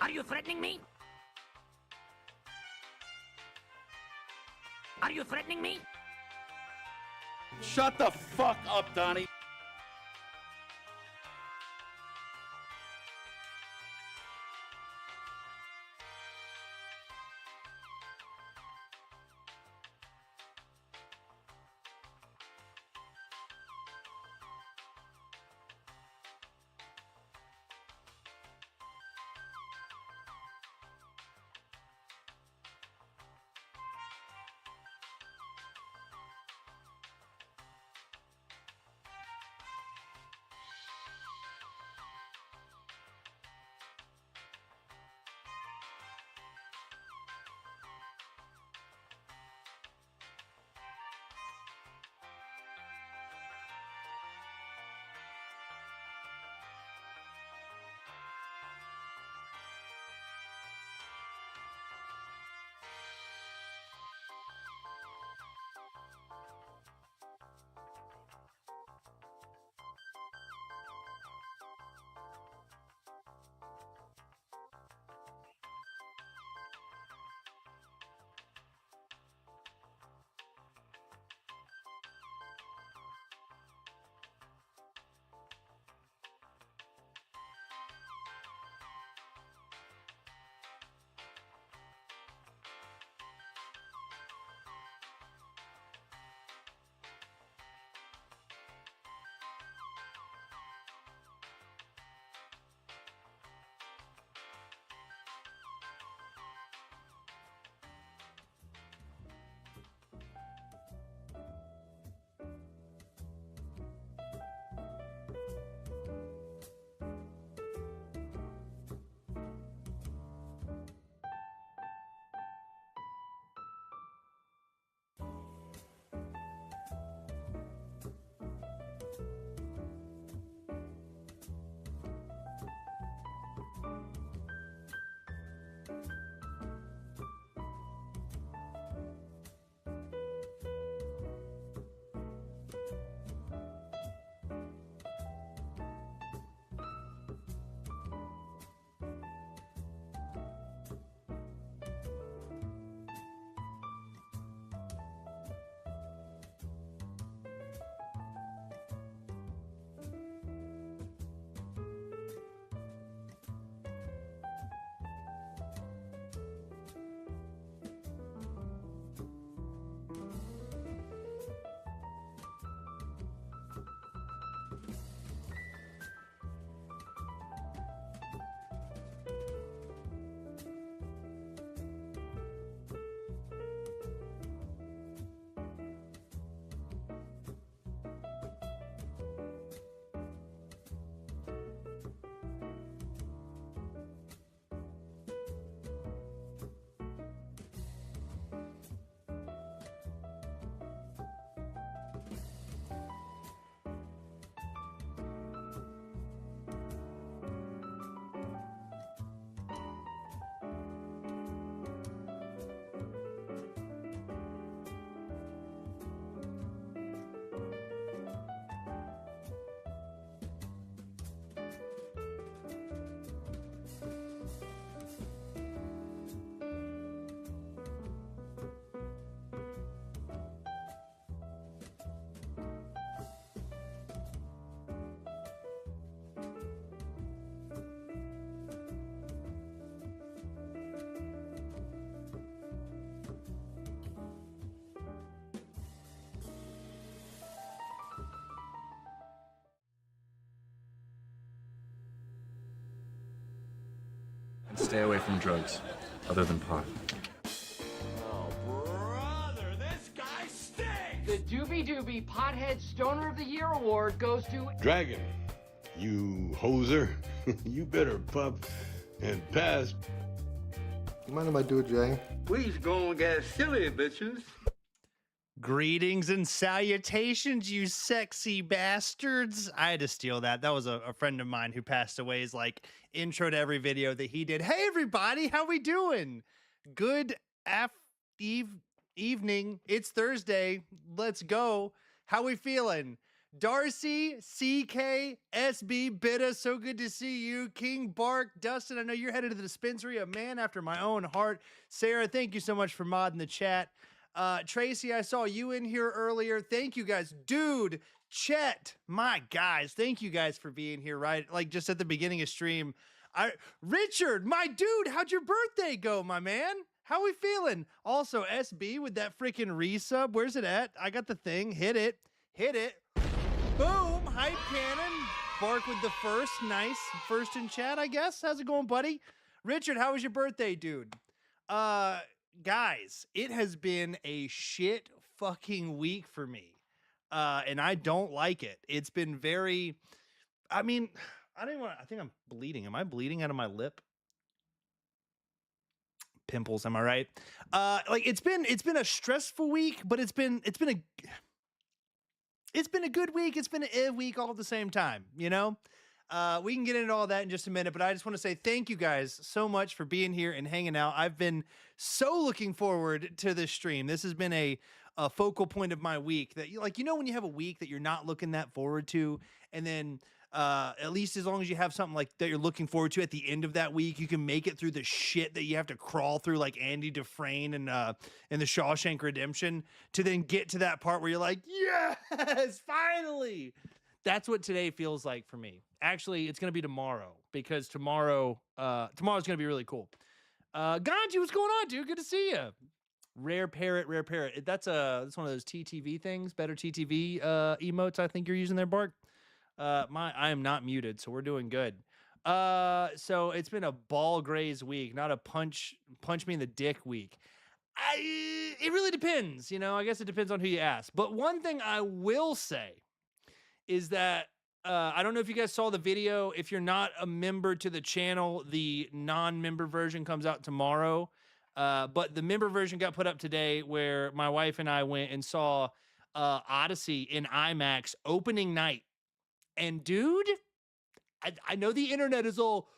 Are you threatening me? Are you threatening me? Shut the fuck up, Donnie. Stay away from drugs, other than pot. Oh, brother, this guy stinks! The Doobie Doobie Pothead Stoner of the Year Award goes to Dragon, you hoser, you better puff and pass. You mind if I do it, Jay? Please go and get silly, bitches. Greetings and salutations, you sexy bastards. I had to steal that. That was a friend of mine who passed away. Is like intro to every video that he did. Hey, everybody, how we doing? Good evening. It's Thursday. Let's go. How we feeling? Darcy, CK, SB, Bitta, so good to see you. King Bark, Dustin, I know you're headed to the dispensary, a man after my own heart. Sarah, thank you so much for modding the chat. Tracy, I saw you in here earlier. Thank you guys. Dude, Chet, my guys, thank you guys for being here, right? Like just at the beginning of stream. Richard, my dude, how'd your birthday go, my man? How we feeling? Also, SB with that freaking resub. Where's it at? I got the thing. Hit it. Hit it. Boom. Hype cannon. Bark with the first. Nice. First in chat, I guess. How's it going, buddy? Richard, how was your birthday, dude? Guys, it has been a shit fucking week for me. And I don't like it. It's been very, I mean, I think I'm bleeding. Am I bleeding out of my lip? Pimples, am I right? Like it's been a stressful week, but it's been a good week. It's been a week all at the same time, you know? We can get into all that in just a minute, but I just want to say thank you guys so much for being here and hanging out. I've been so looking forward to this stream. This has been a focal point of my week that you know, when you have a week that you're not looking that forward to, and then at least as long as you have something like that you're looking forward to at the end of that week, you can make it through the shit that you have to crawl through, like Andy Dufresne and in the Shawshank Redemption, to then get to that part where you're like, yes, finally. That's what today feels like for me. Actually, it's gonna be tomorrow, because tomorrow's gonna be really cool. Ganji, what's going on, dude? Good to see you. Rare parrot. That's one of those TTV things, better TTV emotes I think you're using there, Bark. I am not muted, so we're doing good. So it's been a ball graze week, not a punch me in the dick week. It really depends, you know. I guess it depends on who you ask. But one thing I will say is that I don't know if you guys saw the video. If you're not a member to the channel, the non-member version comes out tomorrow. But the member version got put up today, where my wife and I went and saw Odyssey in IMAX opening night. And dude, I know the internet is all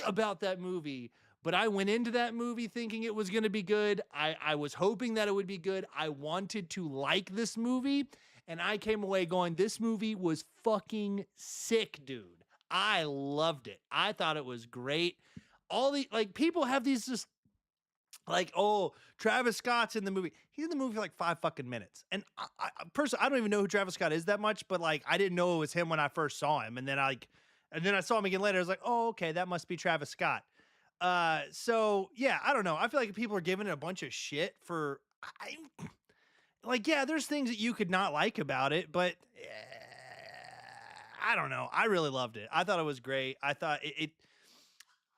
about that movie, but I went into that movie thinking it was going to be good. I was hoping that it would be good. I wanted to like this movie, and I came away going, this movie was fucking sick, dude. I loved it. I thought it was great. All the, like, people have these just, like, oh, Travis Scott's in the movie. He's in the movie for like 5 fucking minutes. And I personally, I don't even know who Travis Scott is that much, but like, I didn't know it was him when I first saw him. And then I saw him again later. I was like, oh, okay, that must be Travis Scott. So yeah, I don't know. I feel like people are giving it a bunch of shit for, like, yeah, there's things that you could not like about it, but I don't know. I really loved it. I thought it was great. I thought it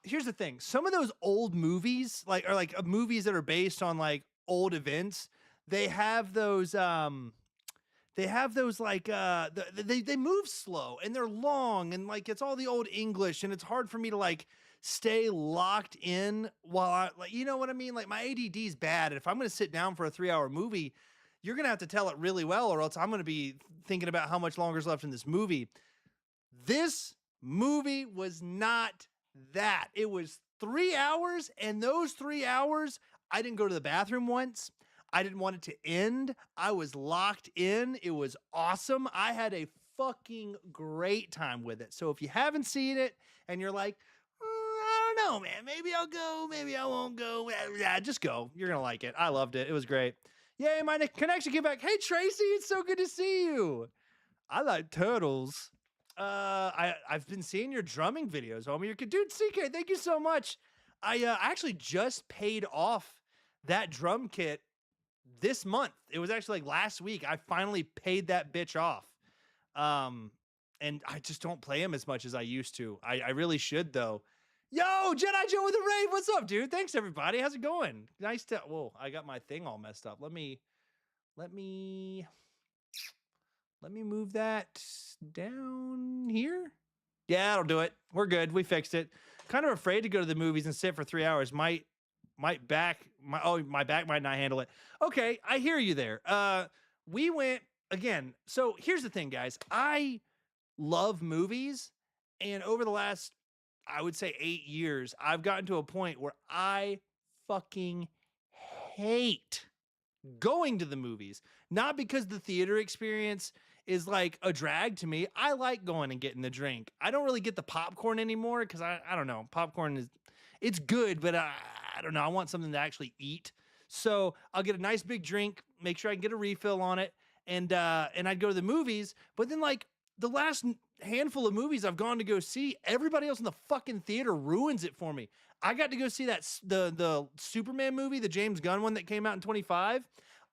here's the thing. Some of those old movies, like, are like movies that are based on like old events. They have those like, they move slow and they're long, and like, it's all the old English, and it's hard for me to like stay locked in while I, like, you know what I mean? Like, my ADD is bad. And if I'm going to sit down for a 3-hour movie, you're going to have to tell it really well, or else I'm going to be thinking about how much longer is left in this movie. This movie was not that. It was 3 hours, and those 3 hours, I didn't go to the bathroom once. I didn't want it to end. I was locked in. It was awesome. I had a fucking great time with it. So if you haven't seen it and you're like, I don't know, man, maybe I'll go, maybe I won't go, yeah, just go. You're gonna like it. I loved it. It was great. Yay, my connection came back. Hey, Tracy, it's so good to see you. I like turtles. I've been seeing your drumming videos, homie. You're dude, CK, thank you so much. I actually just paid off that drum kit this month. It was actually like last week. I finally paid that bitch off. And I just don't play him as much as I used to. I really should though. Yo, Jedi Joe with a rave. What's up, dude? Thanks everybody. How's it going? Nice to, whoa, I got my thing all messed up. Let me move that down here. Yeah, that'll do it. We're good. We fixed it. Kind of afraid to go to the movies and sit for 3 hours. My back might not handle it. Okay, I hear you there. We went again. So here's the thing, guys. I love movies, and over the last, I would say 8 years, I've gotten to a point where I fucking hate going to the movies. Not because the theater experience is like a drag to me. I like going and getting the drink. I don't really get the popcorn anymore because I don't know. Popcorn it's good, but I don't know. I want something to actually eat. So I'll get a nice big drink, make sure I can get a refill on it, and I'd go to the movies. But then like the last handful of movies I've gone to go see, everybody else in the fucking theater ruins it for me. I got to go see the Superman movie, the James Gunn one that came out in 25.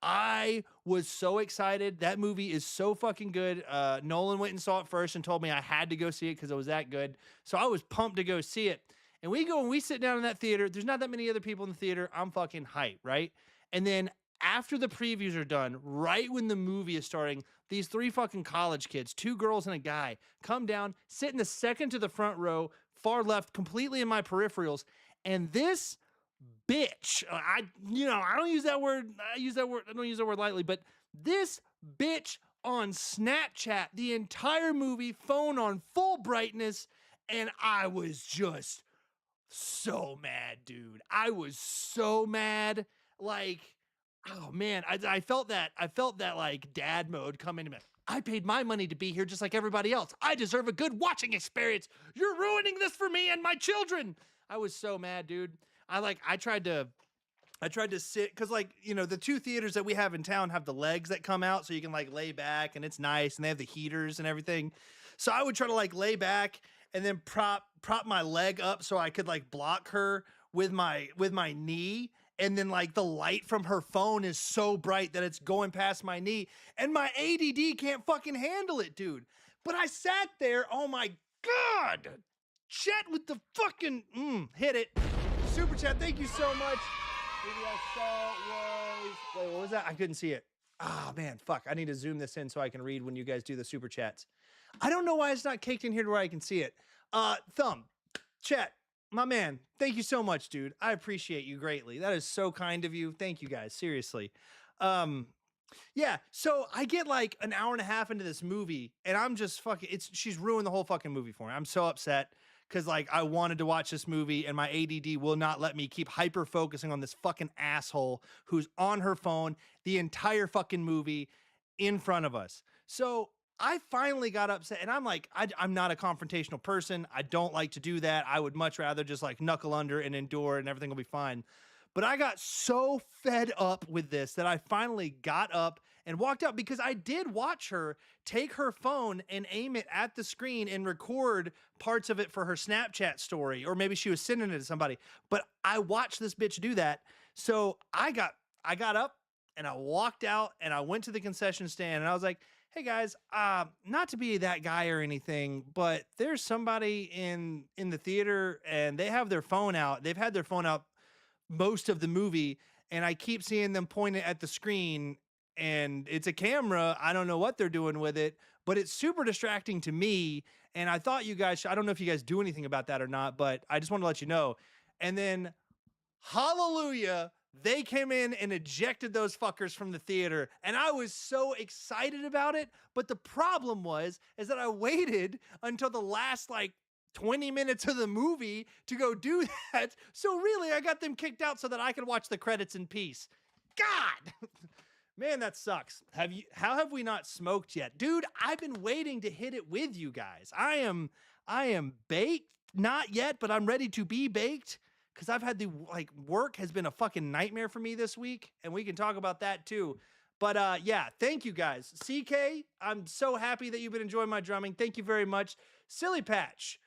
I was so excited. That movie is so fucking good. Nolan went and saw it first and told me I had to go see it because it was that good. So I was pumped to go see it. And we go and we sit down in that theater. There's not that many other people in the theater. I'm fucking hyped, right? And then after the previews are done, right when the movie is starting, these 3 fucking college kids, 2 girls and a guy, come down, sit in the second to the front row, far left, completely in my peripherals. And this bitch, I don't use that word. I don't use that word lightly, but this bitch on Snapchat, the entire movie, phone on full brightness, and I was just so mad, dude. I was so mad. Like, oh man, I felt that like dad mode come into me. I paid my money to be here just like everybody else. I deserve a good watching experience. You're ruining this for me and my children. I was so mad, dude. I tried to sit, because like, the 2 theaters that we have in town have the legs that come out so you can like lay back and it's nice, and they have the heaters and everything. So I would try to like lay back and then prop my leg up so I could like block her with my knee. And then like the light from her phone is so bright that it's going past my knee, and my ADD can't fucking handle it, dude. But I sat there, oh my God, chat with the fucking, hit it. Super chat, thank you so much. Video I saw was, wait, what was that? I couldn't see it. Ah, man, fuck. I need to zoom this in so I can read when you guys do the super chats. I don't know why it's not caked in here to where I can see it. Thumb, chat, my man, thank you so much, dude. I appreciate you greatly. That is so kind of you. Thank you guys, seriously. Yeah, so I get like an hour and a half into this movie, and I'm just fucking, she's ruined the whole fucking movie for me. I'm so upset. Because, like, I wanted to watch this movie, and my ADD will not let me keep hyper-focusing on this fucking asshole who's on her phone the entire fucking movie in front of us. So I finally got upset, and I'm like, I'm not a confrontational person. I don't like to do that. I would much rather just, like, knuckle under and endure, and everything will be fine. But I got so fed up with this that I finally got up and walked out, because I did watch her take her phone and aim it at the screen and record parts of it for her Snapchat story, or maybe she was sending it to somebody. But I watched this bitch do that. So I got up and I walked out and I went to the concession stand and I was like, hey guys, not to be that guy or anything, but there's somebody in the theater and they have their phone out. They've had their phone out most of the movie, and I keep seeing them point it at the screen, and it's a camera. I don't know what they're doing with it, but it's super distracting to me. And I thought you guys, I don't know if you guys do anything about that or not, but I just want to let you know. And then, hallelujah, they came in and ejected those fuckers from the theater. And I was so excited about it. But the problem is that I waited until the last, like, 20 minutes of the movie to go do that. So really, I got them kicked out so that I could watch the credits in peace. God! Man, that sucks. How have we not smoked yet? Dude, I've been waiting to hit it with you guys. I am baked. Not yet, but I'm ready to be baked, because I've had work has been a fucking nightmare for me this week, and we can talk about that too. But yeah, thank you guys. CK, I'm so happy that you've been enjoying my drumming. Thank you very much. Silly Patch,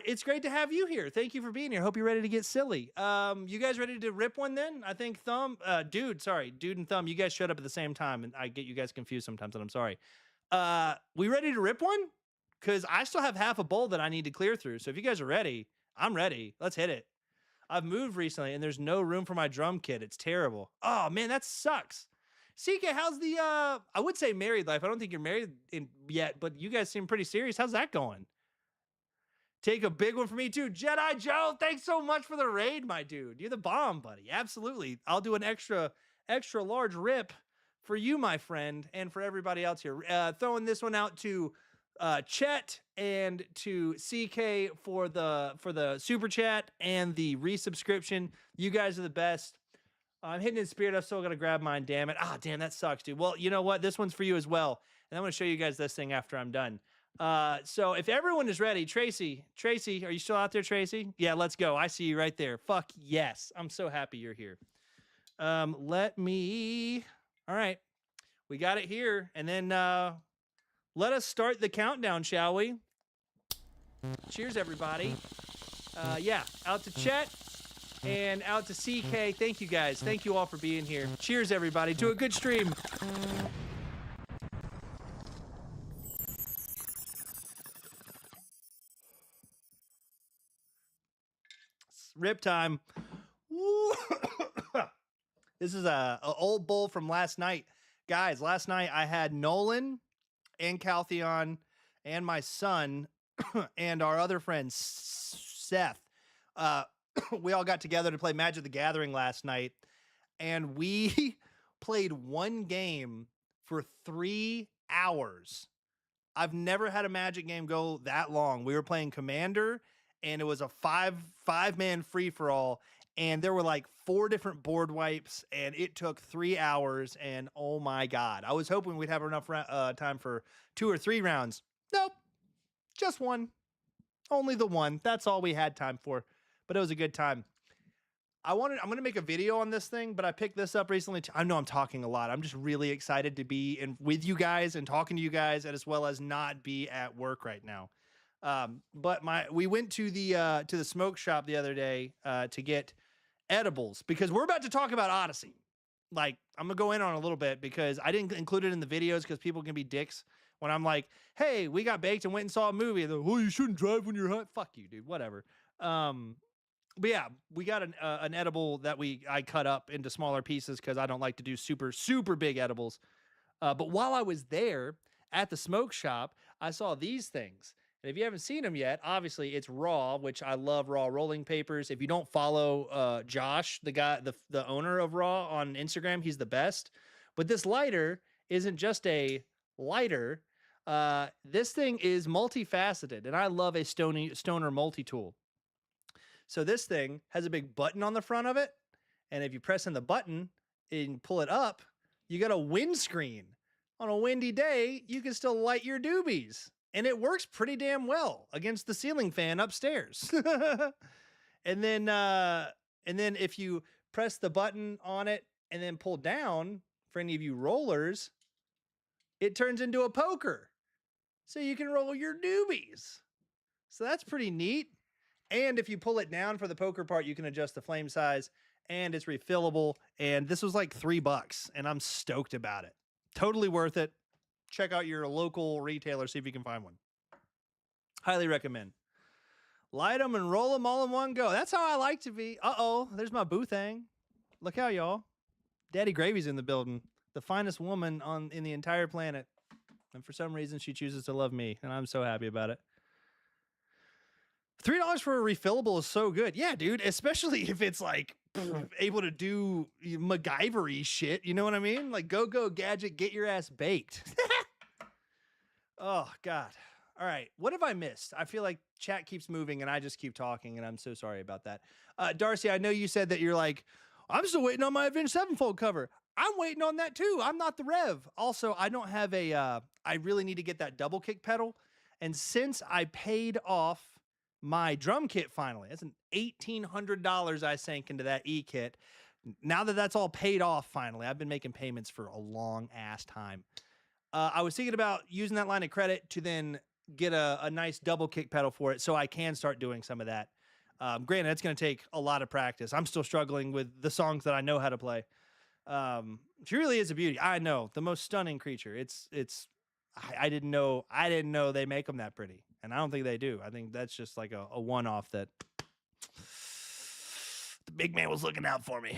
it's great to have you here. Thank you for being here. Hope you're ready to get silly. You guys ready to rip one then? I think Dude and Thumb, you guys showed up at the same time, and I get you guys confused sometimes, and I'm sorry. We ready to rip one? Because I still have half a bowl that I need to clear through. So if you guys are ready, I'm ready. Let's hit it. I've moved recently, and there's no room for my drum kit. It's terrible. Oh, man, that sucks. CK, how's the, I would say married life. I don't think you're married yet, but you guys seem pretty serious. How's that going? Take a big one for me too. Jedi Joe, thanks so much for the raid, my dude. You're the bomb, buddy. Absolutely. I'll do an extra large rip for you, my friend, and for everybody else here. Throwing this one out to Chet and to CK for the super chat and the resubscription. You guys are the best. I'm hitting in spirit. I've still got to grab mine. Damn it. Ah, damn, that sucks, dude. Well, you know what? This one's for you as well. And I'm going to show you guys this thing after I'm done. So if everyone is ready, Tracy, are you still out there, Tracy? Yeah, let's go. I see you right there. Fuck yes. I'm so happy you're here. All right, we got it here. And then let us start the countdown, shall we? Cheers, everybody. Yeah, out to Chet and out to CK. Thank you, guys. Thank you all for being here. Cheers, everybody, to a good stream. Rip time. Woo. This is a old bull from last night. Guys, last night I had Nolan and Caltheon and my son and our other friend Seth. We all got together to play Magic the Gathering last night, and we played one game for 3 hours. I've never had a Magic game go that long. We were playing Commander, and it was a five-man free-for-all, and there were like 4 different board wipes, and it took 3 hours, and oh my God. I was hoping we'd have enough time for 2 or 3 rounds. Nope, just one. Only the one. That's all we had time for, but it was a good time. I'm going to make a video on this thing, but I picked this up recently. I know I'm talking a lot. I'm just really excited to be with you guys and talking to you guys, as well as not be at work right now. But we went to the smoke shop the other day to get edibles, because we're about to talk about Odyssey. Like, I'm gonna go in on a little bit because I didn't include it in the videos because people can be dicks when I'm like, hey, we got baked and went and saw a movie. And they're like, oh, you shouldn't drive when you're high. Fuck you, dude. Whatever. But yeah, we got an edible that I cut up into smaller pieces because I don't like to do super big edibles. But while I was there at the smoke shop, I saw these things. And if you haven't seen them yet, obviously it's Raw, which I love Raw rolling papers. If you don't follow Josh, the guy, the owner of Raw on Instagram, he's the best. But this lighter isn't just a lighter. This thing is multifaceted, and I love a stoner multi-tool. So this thing has a big button on the front of it, and if you press in the button and pull it up, you got a windscreen. On a windy day, you can still light your doobies, and it works pretty damn well against the ceiling fan upstairs. And then if you press the button on it and then pull down, for any of you rollers, it turns into a poker, so you can roll your doobies. So that's pretty neat. And if you pull it down for the poker part, you can adjust the flame size, and it's refillable. And this was like $3, and I'm stoked about it. Totally worth it. Check out your local retailer, see if you can find one. Highly recommend. Light them and roll them all in one go. That's how I like to be. Uh-oh, there's my boo thing. Look out, y'all. Daddy Gravy's in the building. The finest woman in the entire planet. And for some reason, she chooses to love me, and I'm so happy about it. $3 for a refillable is so good. Yeah, dude, especially if it's like able to do MacGyver-y shit. You know what I mean? Like, go gadget, get your ass baked. Oh, God. All right. What have I missed? I feel like chat keeps moving and I just keep talking, and I'm so sorry about that. Darcy, I know you said that you're like, I'm still waiting on my Avenged Sevenfold cover. I'm waiting on that too. I'm not the Rev. Also, I don't have I really need to get that double kick pedal. And since I paid off my drum kit finally, that's an $1,800 I sank into that E-kit. Now that that's all paid off finally, I've been making payments for a long ass time. I was thinking about using that line of credit to then get a nice double kick pedal for it so I can start doing some of that. Granted, it's going to take a lot of practice. I'm still struggling with the songs that I know how to play. She really is a beauty. I know, the most stunning creature. I didn't know they make them that pretty, and I don't think they do. I think that's just like a one-off that the big man was looking out for me.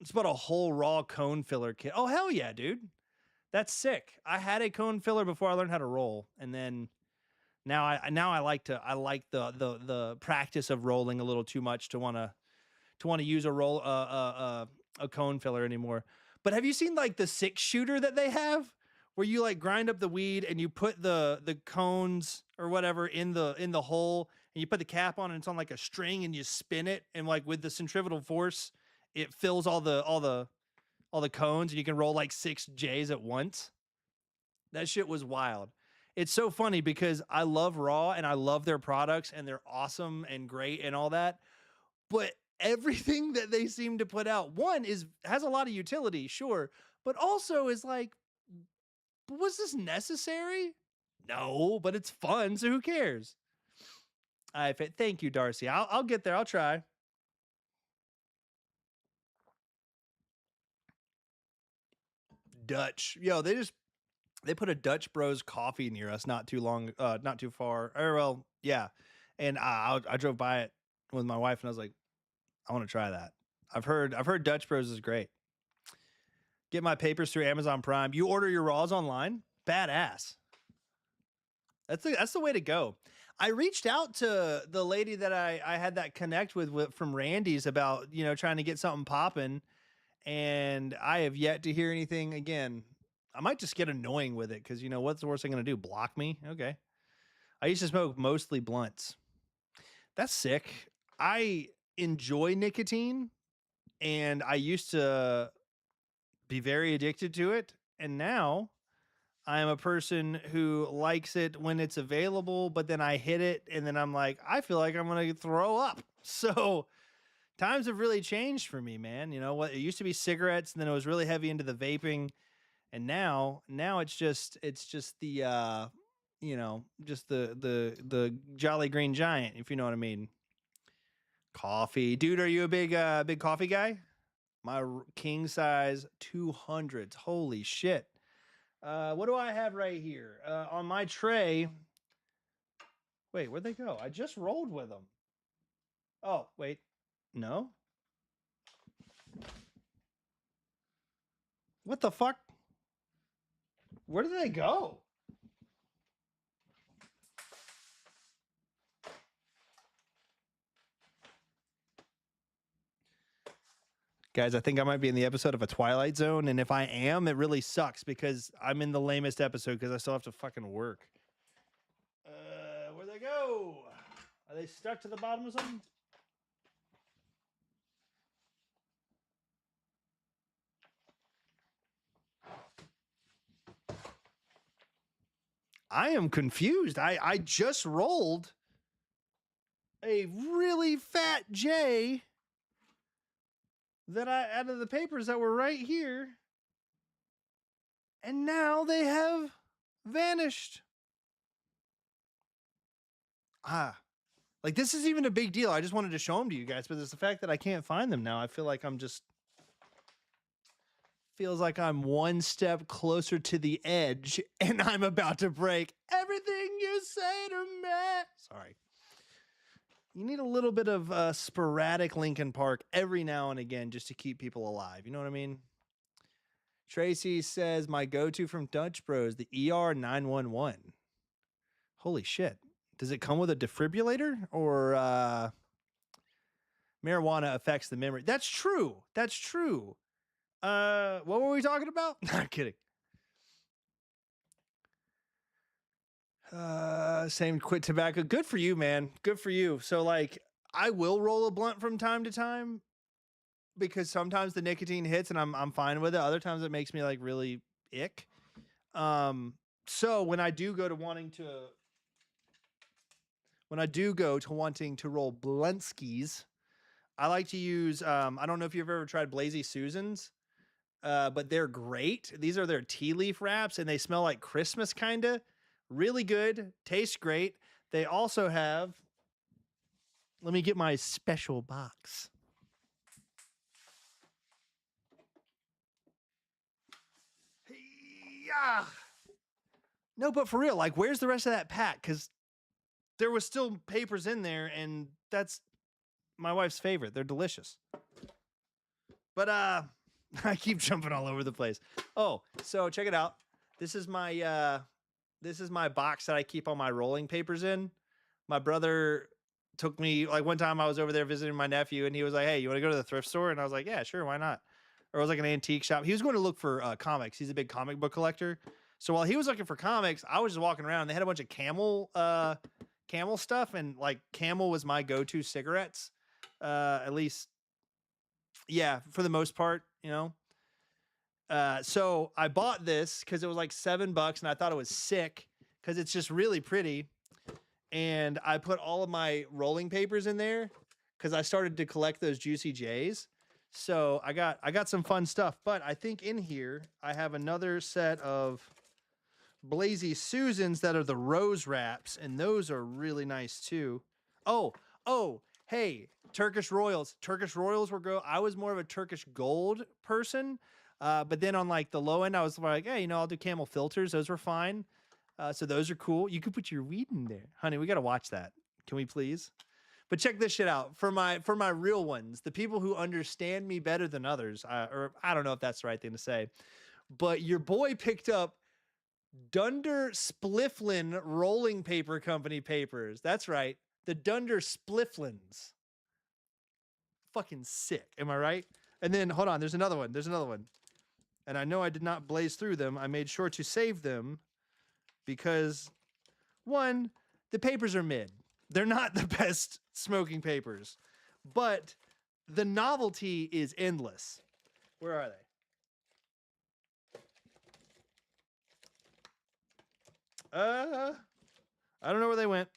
It's about a whole raw cone filler kit. Oh hell yeah, dude, that's sick. I had a cone filler before I learned how to roll, and then now I like the practice of rolling a little too much to want to use a cone filler anymore. But have you seen like the 6-shooter that they have, where you like grind up the weed and you put the cones or whatever in the hole, and you put the cap on, and it's on like a string, and you spin it, and like with the centrifugal force, it fills all the cones, and you can roll like 6 J's at once. That shit was wild. It's so funny because I love Raw and I love their products and they're awesome and great and all that. But everything that they seem to put out, one has a lot of utility, sure, but also is like, was this necessary? No, but it's fun, so who cares? Thank you, Darcy. I'll get there. I'll try. Dutch. Yo, they put a Dutch Bros coffee near us not too far. Or well, yeah. And I drove by it with my wife and I was like, I want to try that. I've heard Dutch Bros is great. Get my papers through Amazon Prime. You order your raws online? Badass. That's the way to go. I reached out to the lady that I had that connect with from Randy's about, trying to get something popping, and I have yet to hear anything. Again, I might just get annoying with it because, what's the worst thing going to do? Block me? Okay. I used to smoke mostly blunts. That's sick. I enjoy nicotine, and I used to be very addicted to it, and now I am a person who likes it when it's available, but then I hit it and then I'm like, I feel like I'm going to throw up. So times have really changed for me, man. You know what? It used to be cigarettes and then it was really heavy into the vaping. And now it's just the, just the Jolly Green Giant, if you know what I mean. Coffee. Dude, are you a big coffee guy? My king size 200s. Holy shit. What do I have right here? On my tray. Wait, where'd they go? I just rolled with them. Oh, wait. No? What the fuck? Where did they go? Guys, I think I might be in the episode of A Twilight Zone, and if I am, it really sucks because I'm in the lamest episode because I still have to fucking work. Where'd they go? Are they stuck to the bottom of something? I am confused. I just rolled a really fat J that out of the papers that were right here, and now they have vanished. Like this is even a big deal. I just wanted to show them to you guys, but it's the fact that I can't find them now. I feel like feels like I'm one step closer to the edge and I'm about to break everything you say to me. Sorry. You need a little bit of sporadic Linkin Park every now and again just to keep people alive. You know what I mean? Tracy says, my go-to from Dutch Bros, the ER911. Holy shit. Does it come with a defibrillator or marijuana affects the memory? That's true. That's true. What were we talking about? Not kidding. Same quit tobacco. Good for you, man. Good for you. So like I will roll a blunt from time to time because sometimes the nicotine hits and I'm fine with it. Other times it makes me like really ick. So when I do go to wanting to roll bluntskis, I like to use I don't know if you've ever tried Blazy Susans. But they're great. These are their tea leaf wraps and they smell like Christmas kinda. Really good, tastes great. They also have, let me get my special box. Yeah. No, but for real, like where's the rest of that pack? Because there was still papers in there and that's my wife's favorite. They're delicious. But I keep jumping all over the place. Oh, so check it out. This is my box that I keep all my rolling papers in. My brother took me, like one time I was over there visiting my nephew and he was like, hey, you want to go to the thrift store? And I was like, yeah, sure. Why not? Or it was like an antique shop. He was going to look for comics. He's a big comic book collector. So while he was looking for comics, I was just walking around and they had a bunch of camel stuff. And like Camel was my go-to cigarettes. At least, yeah, for the most part, you know. So I bought this because it was like $7 and I thought it was sick because it's just really pretty. And I put all of my rolling papers in there because I started to collect those Juicy J's. So I got some fun stuff. But I think in here I have another set of Blazy Susans that are the rose wraps, and those are really nice too. Oh, hey, Turkish Royals. Turkish Royals were I was more of a Turkish Gold person. But then on like the low end, I was like, hey, I'll do camel filters. Those were fine. So those are cool. You could put your weed in there. Honey, we got to watch that. Can we please? But check this shit out. For my real ones, the people who understand me better than others, or I don't know if that's the right thing to say, but your boy picked up Dunder Splifflin Rolling Paper Company papers. That's right. The Dunder Splifflins. Fucking sick. Am I right? And then, hold on. There's another one. And I know I did not blaze through them. I made sure to save them because, one, the papers are mid. They're not the best smoking papers. But the novelty is endless. Where are they? I don't know where they went,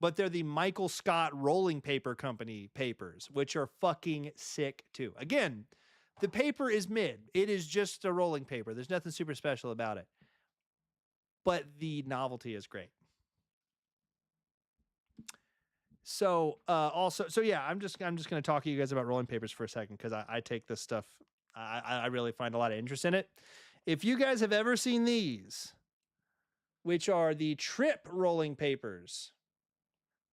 but they're the Michael Scott Rolling Paper Company papers, which are fucking sick too. Again, the paper is mid. It is just a rolling paper. There's nothing super special about it, but the novelty is great. So, yeah, I'm just going to talk to you guys about rolling papers for a second because I take this stuff. I really find a lot of interest in it. If you guys have ever seen these, which are the Trip rolling papers.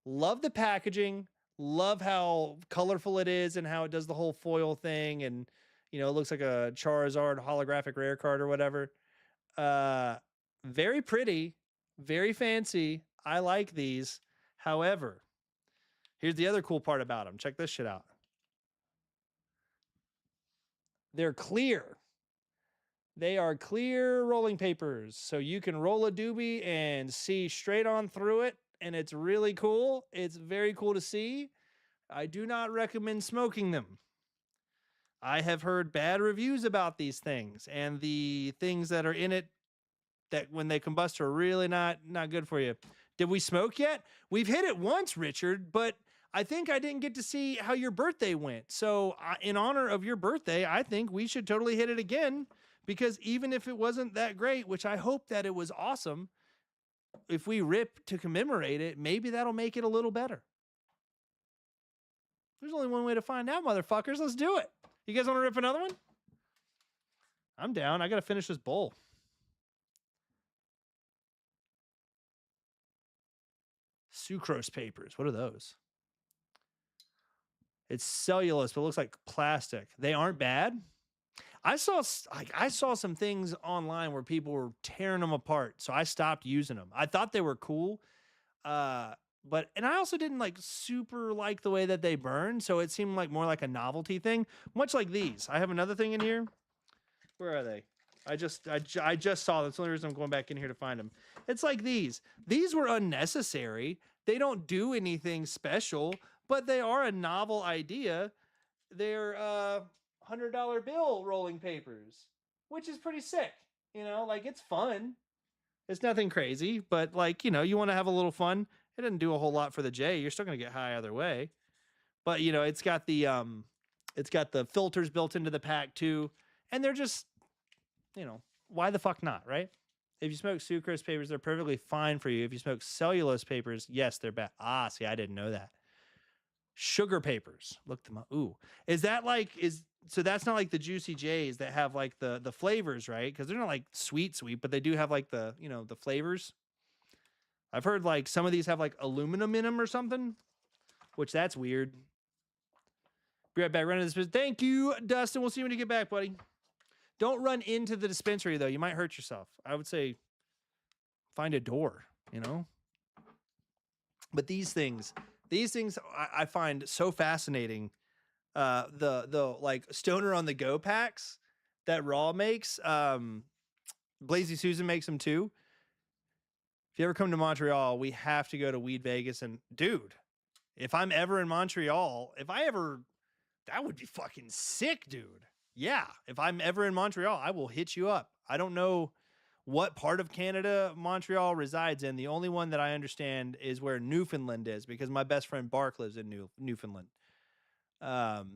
Love the packaging. Love how colorful it is and how it does the whole foil thing. And, it looks like a Charizard holographic rare card or whatever. Very pretty. Very fancy. I like these. However, here's the other cool part about them. Check this shit out. They're clear. They are clear rolling papers, so you can roll a doobie and see straight on through it, and it's really cool. It's very cool to see. I do not recommend smoking them. I have heard bad reviews about these things, and the things that are in it that when they combust are really not good for you. Did we smoke yet? We've hit it once, Richard, but I think I didn't get to see how your birthday went. So in honor of your birthday, I think we should totally hit it again. Because even if it wasn't that great, which I hope that it was awesome, if we rip to commemorate it, maybe that'll make it a little better. There's only one way to find out, motherfuckers. Let's do it. You guys want to rip another one? I'm down. I got to finish this bowl. Sucrose papers. What are those? It's cellulose, but it looks like plastic. They aren't bad. I saw some things online where people were tearing them apart, so I stopped using them. I thought they were cool, and I also didn't super like the way that they burn, so it seemed like more like a novelty thing, much like these. I have another thing in here. Where are they? I just saw them. That's the only reason I'm going back in here to find them. It's like these. These were unnecessary. They don't do anything special, but they are a novel idea. They're $100 bill rolling papers, which is pretty sick. It's fun. It's nothing crazy, but you want to have a little fun. It doesn't do a whole lot for the J. You're still going to get high either way. But it's got the filters built into the pack too. And they're just, why the fuck not, right? If you smoke sucrose papers, they're perfectly fine for you. If you smoke cellulose papers, yes, they're bad. See, I didn't know that. Sugar papers. Look them up. Ooh. So that's not like the Juicy J's that have the flavors, right? Because they're not sweet, but they do have the flavors. I've heard some of these have aluminum in them or something, which that's weird. Be right back. Run into this. Thank you, Dustin. We'll see you when you get back, buddy. Don't run into the dispensary though. You might hurt yourself. I would say find a door, But these things I find so fascinating. The Stoner on the Go packs that Raw makes. Blazy Susan makes them too. If you ever come to Montreal, we have to go to Weed Vegas. And dude, if I'm ever in Montreal, that would be fucking sick, dude. Yeah, if I'm ever in Montreal, I will hit you up. I don't know what part of Canada Montreal resides in. The only one that I understand is where Newfoundland is, because my best friend Bark lives in Newfoundland.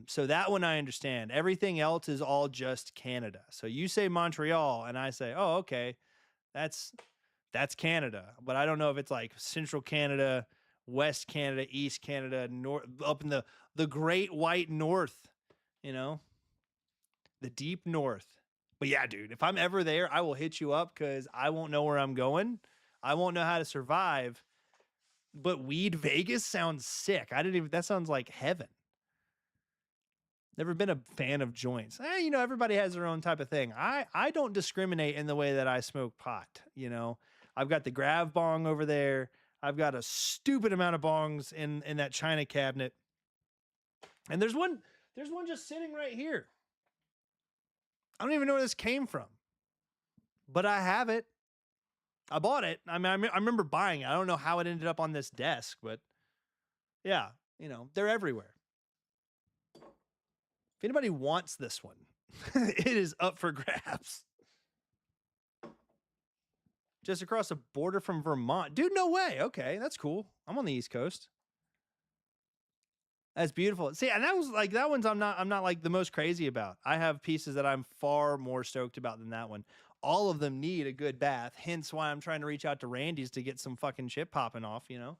So that one I understand. Everything else is all just Canada. So you say Montreal and I say, oh, okay, that's Canada. But I don't know if it's like Central Canada, West Canada, East Canada, north, up in the Great White North, you know, the deep north. But yeah, dude, if I'm ever there, I will hit you up because I won't know where I'm going. I won't know how to survive. But Weed Vegas sounds sick. I didn't even, that sounds like heaven. Never been a fan of joints. You know, everybody has their own type of thing. I don't discriminate in the way that I smoke pot. You know, I've got the Grav bong over there. I've got a stupid amount of bongs in that china cabinet. And there's one just sitting right here. I don't even know where this came from, but I have it. I bought it. I mean, I remember buying it. I don't know how it ended up on this desk, but yeah, you know, they're everywhere. If anybody wants this one, it is up for grabs. Just across the border from Vermont. Dude, no way. Okay, that's cool. I'm on the East Coast. That's beautiful. See, and that one's I'm not like the most crazy about. I have pieces that I'm far more stoked about than that one. All of them need a good bath, hence why I'm trying to reach out to Randy's to get some fucking chip popping off, you know?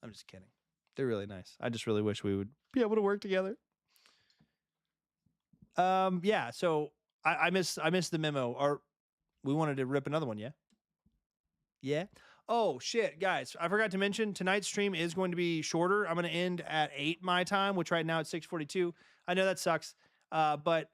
I'm just kidding. They're really nice. I just really wish we would be able to work together. Yeah, so I missed the memo. Or we wanted to rip another one, yeah? Yeah. Oh shit, guys! I forgot to mention tonight's stream is going to be shorter. I'm going to end at 8 my time, which right now it's 6:42. I know that sucks, but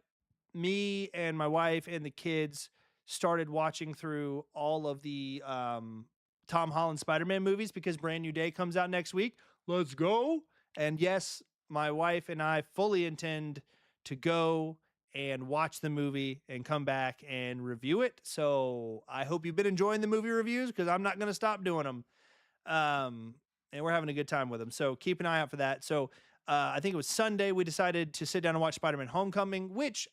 me and my wife and the kids started watching through all of the Tom Holland Spider-Man movies because Brand New Day comes out next week. Let's go! And yes, my wife and I fully intend to go and watch the movie and come back and review it. So I hope you've been enjoying the movie reviews because I'm not going to stop doing them. And we're having a good time with them. So keep an eye out for that. So I think it was Sunday we decided to sit down and watch Spider-Man Homecoming, which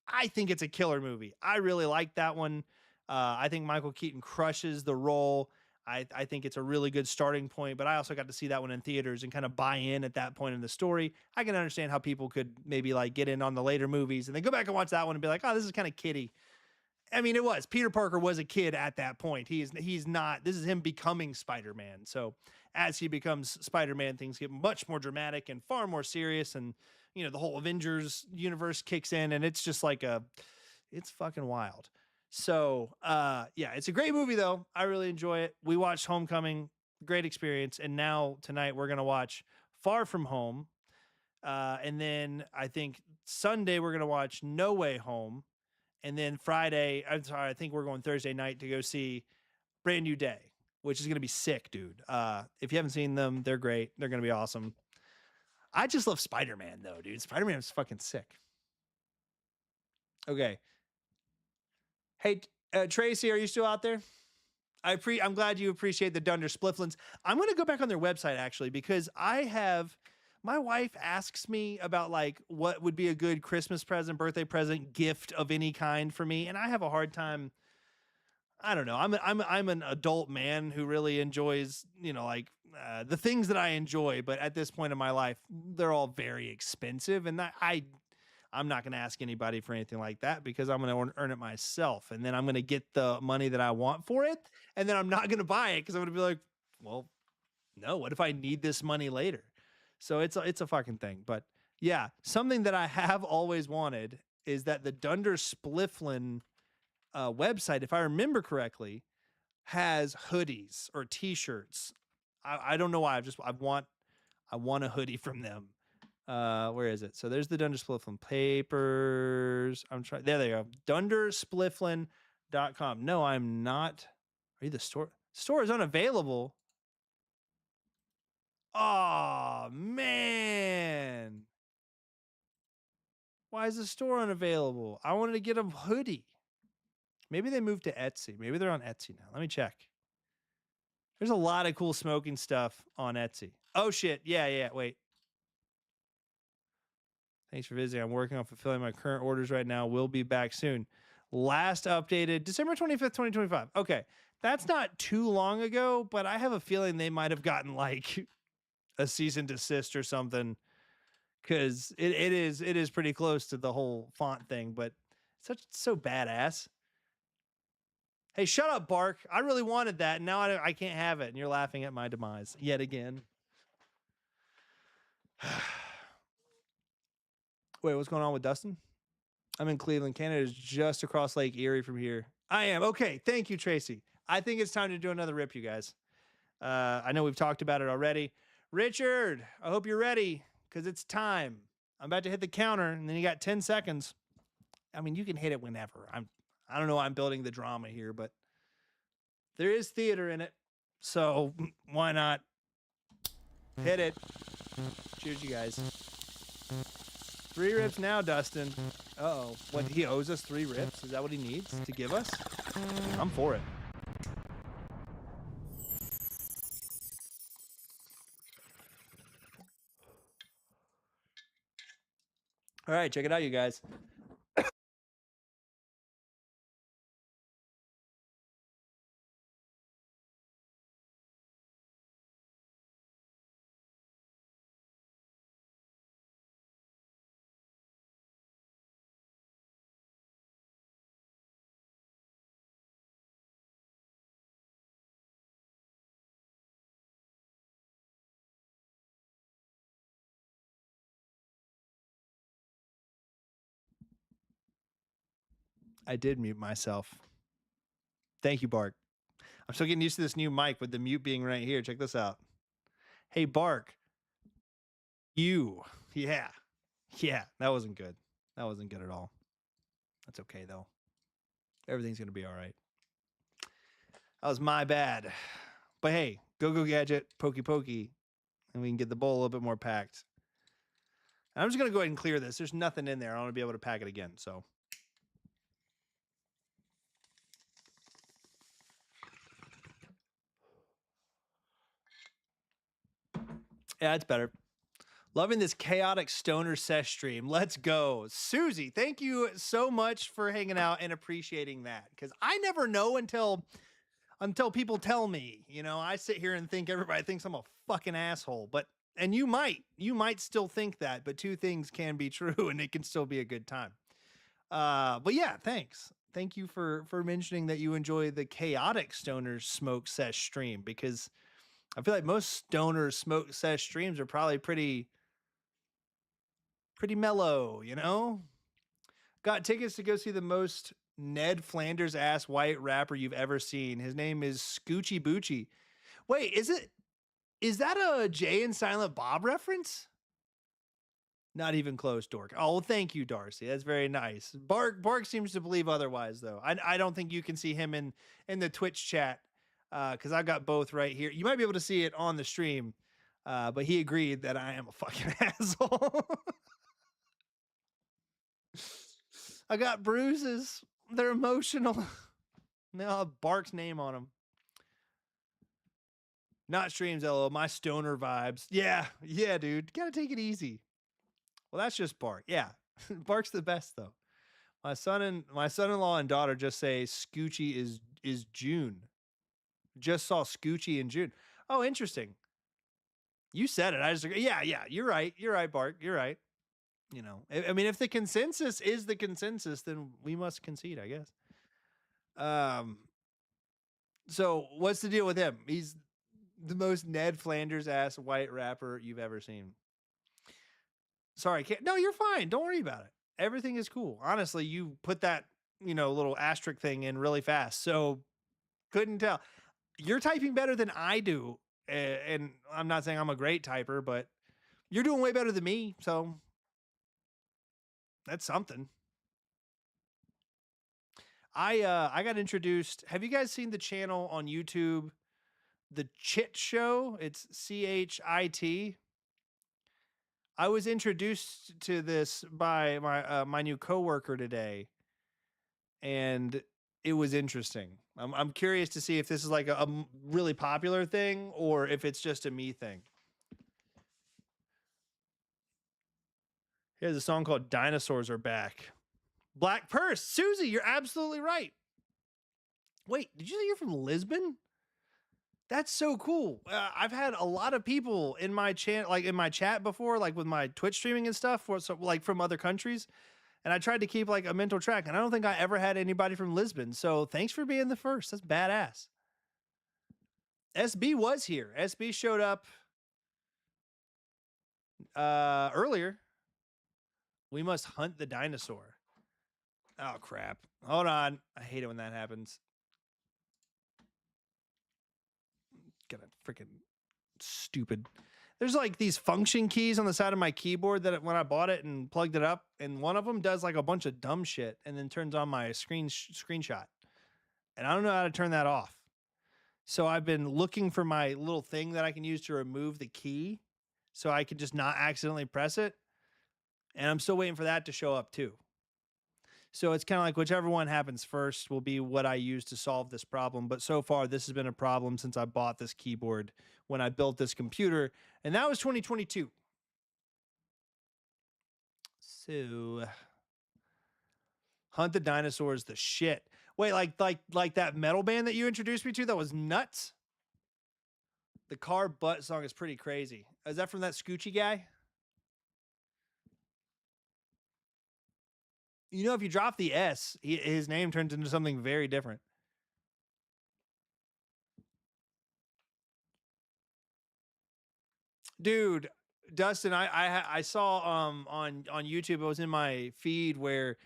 I think it's a killer movie. I really like that one. I think Michael Keaton crushes the role. I think it's a really good starting point, but I also got to see that one in theaters and kind of buy in at that point in the story. I can understand how people could maybe like get in on the later movies and then go back and watch that one and be like, oh, this is kind of kiddie. I mean, it was. Peter Parker was a kid at that point. He's not. This is him becoming Spider-Man. So as he becomes Spider-Man, things get much more dramatic and far more serious. And, you know, the whole Avengers universe kicks in and it's just like it's fucking wild. So, yeah, it's a great movie, though. I really enjoy it. We watched Homecoming. Great experience. And now tonight we're going to watch Far From Home. And then I think Sunday we're going to watch No Way Home. And then Friday, I'm sorry, I think we're going Thursday night to go see Brand New Day, which is going to be sick, dude. If you haven't seen them, they're great. They're going to be awesome. I just love Spider-Man, though, dude. Spider-Man is fucking sick. Okay. Hey, Tracy, are you still out there? I'm glad you appreciate the Dunder Splifflins. I'm going to go back on their website, actually, because my wife asks me about like what would be a good Christmas present, birthday present, gift of any kind for me. And I have a hard time. I don't know. I'm an adult man who really enjoys, you know, like the things that I enjoy. But at this point in my life, they're all very expensive. And I'm not going to ask anybody for anything like that because I'm going to earn it myself. And then I'm going to get the money that I want for it. And then I'm not going to buy it because I'm going to be like, well, no, what if I need this money later? So it's a fucking thing. But yeah, something that I have always wanted is that the Dunder Splifflin website, if I remember correctly, has hoodies or t-shirts. I don't know why. I want a hoodie from them. Where is it? So there's the Dunder Splifflin papers. I'm trying. There they go. DunderSplifflin.com. No, I'm not. Are you the store? Store is unavailable. Oh man. Why is the store unavailable? I wanted to get a hoodie. Maybe they moved to Etsy. Maybe they're on Etsy now. Let me check. There's a lot of cool smoking stuff on Etsy. Oh shit. Yeah. Wait. Thanks for visiting. I'm working on fulfilling my current orders right now. We'll be back soon. Last updated December 25th, 2025. Okay. That's not too long ago, but I have a feeling they might have gotten like a cease and desist or something, because it is pretty close to the whole font thing, but so badass. Hey, shut up, Bark. I really wanted that, and now I can't have it, and you're laughing at my demise yet again. Wait, what's going on with Dustin? I'm in Cleveland. Canada is just across Lake Erie from here. I am. Okay, thank you, Tracy. I think it's time to do another rip, you guys. I know we've talked about it already. Richard, I hope you're ready, because it's time. I'm about to hit the counter, and then you got 10 seconds. I mean, you can hit it whenever. I don't know why I'm building the drama here, but there is theater in it, so why not hit it? Cheers, you guys. 3 rips now, Dustin. Uh-oh. What, he owes us 3 rips? Is that what he needs to give us? I'm for it. All right, check it out, you guys. I did mute myself. Thank you, Bark. I'm still getting used to this new mic with the mute being right here. Check this out. Hey, Bark. You. Yeah. Yeah, that wasn't good. That wasn't good at all. That's okay, though. Everything's going to be all right. That was my bad. But hey, go gadget, pokey pokey, and we can get the bowl a little bit more packed. And I'm just going to go ahead and clear this. There's nothing in there. I want to be able to pack it again, so. Yeah, it's better. Loving this chaotic stoner sesh stream. Let's go. Susie, thank you so much for hanging out and appreciating that. Because I never know until people tell me. You know, I sit here and think everybody thinks I'm a fucking asshole. And you might still think that, but 2 things can be true and it can still be a good time. But yeah, thanks. Thank you for mentioning that you enjoy the chaotic stoner smoke sesh stream, because I feel like most stoner smoke sesh streams are probably pretty mellow, you know? Got tickets to go see the most Ned Flanders ass white rapper you've ever seen. His name is Scoochie Boochie. Wait, is that a Jay and Silent Bob reference? Not even close, Dork. Oh, well, thank you, Darcy. That's very nice. Bark seems to believe otherwise, though. I don't think you can see him in the Twitch chat, because I've got both right here. You might be able to see it on the stream, but he agreed that I am a fucking asshole. I got bruises. They're emotional. Now Bark's name on them. Not streams, LO. My stoner vibes. Yeah, dude. Gotta take it easy. Well, that's just Bark. Yeah, Bark's the best though. My son-in-law and daughter just say Scoochie is June. Just saw Scoochie in June. Oh, interesting. You said it. I just yeah. You're right. You're right, Bark. You're right. You know, I mean, if the consensus is the consensus, then we must concede, I guess. So what's the deal with him? He's the most Ned Flanders ass white rapper you've ever seen. Sorry, no, you're fine. Don't worry about it. Everything is cool. Honestly, you put that, little asterisk thing in really fast. So couldn't tell. You're typing better than I do. And I'm not saying I'm a great typer, but you're doing way better than me. So that's something. I got introduced. Have you guys seen the channel on YouTube, The Chit Show? It's CHIT. I was introduced to this by my new coworker today, and it was interesting. I'm curious to see if this is like a really popular thing or if it's just a me thing. He has a song called Dinosaurs Are Back. Black Purse. Susie, you're absolutely right. Wait, did you say you're from Lisbon? That's so cool. I've had a lot of people in my chat, like in my chat before, like with my Twitch streaming and stuff, like from other countries. And I tried to keep like a mental track, and I don't think I ever had anybody from Lisbon. So thanks for being the first. That's badass. SB was here. SB showed up earlier. We must hunt the dinosaur. Oh, crap. Hold on. I hate it when that happens. Gonna freaking stupid. There's like these function keys on the side of my keyboard that when I bought it and plugged it up, and one of them does like a bunch of dumb shit and then turns on my screenshot. And I don't know how to turn that off. So I've been looking for my little thing that I can use to remove the key so I can just not accidentally press it. And I'm still waiting for that to show up too. So it's kind of like whichever one happens first will be what I use to solve this problem. But so far, this has been a problem since I bought this keyboard when I built this computer. And that was 2022. So Hunt the Dinosaurs, the shit. Wait, like that metal band that you introduced me to that was nuts? The Car Butt song is pretty crazy. Is that from that Scoochie guy? You know, if you drop the S, his name turns into something very different. Dude, Dustin, I saw on YouTube, it was in my feed where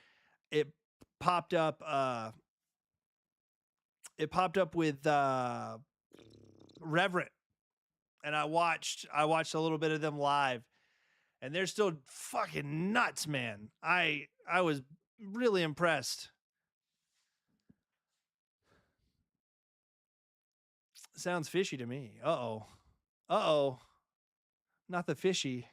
it popped up with Reverent, and I watched a little bit of them live, and they're still fucking nuts, man. I was really impressed. Sounds fishy to me. Uh-oh. Not the fishy.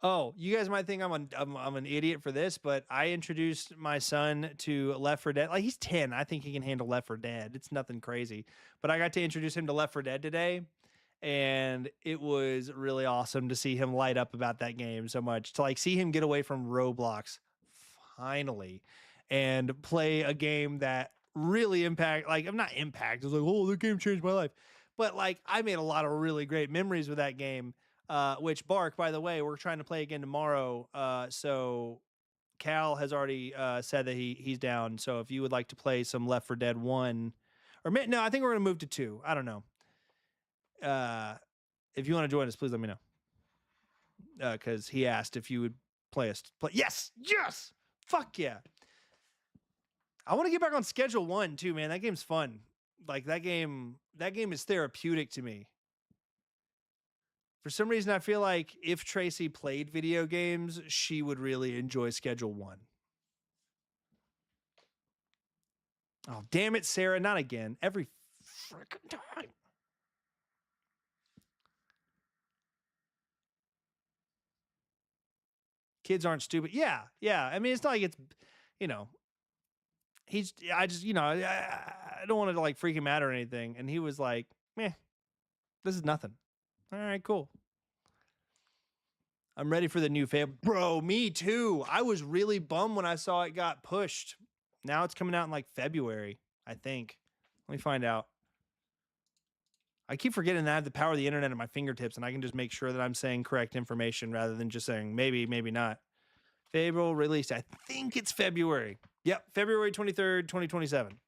Oh, you guys might think I'm an idiot for this, but I introduced my son to Left 4 Dead. Like, he's 10. I think he can handle Left 4 Dead. It's nothing crazy. But I got to introduce him to Left 4 Dead today, and it was really awesome to see him light up about that game so much. To like see him get away from Roblox finally and play a game that really impact. Like, I'm not impact. It was like, oh, the game changed my life. But like, I made a lot of really great memories with that game. Which Bark, by the way, we're trying to play again tomorrow. So Cal has already said that he's down. So if you would like to play some Left 4 Dead 1, or no, I think we're gonna move to 2. I don't know. If you want to join us, please let me know. Because he asked if you would play us. Yes, fuck yeah. I want to get back on Schedule 1 too, man. That game's fun. Like that game is therapeutic to me. For some reason, I feel like if Tracy played video games, she would really enjoy Schedule 1. Oh, damn it, Sarah. Not again. Every freaking time. Kids aren't stupid. Yeah. I mean, it's not like it's, I don't want to like freak him out or anything. And he was like, meh, this is nothing. All right, cool. I'm ready for the new Fable. Bro, me too. I was really bummed when I saw it got pushed. Now it's coming out in like February, I think. Let me find out. I keep forgetting that I have the power of the internet at my fingertips, and I can just make sure that I'm saying correct information rather than just saying maybe, maybe not. Fable released, I think it's February. Yep, February 23rd, 2027.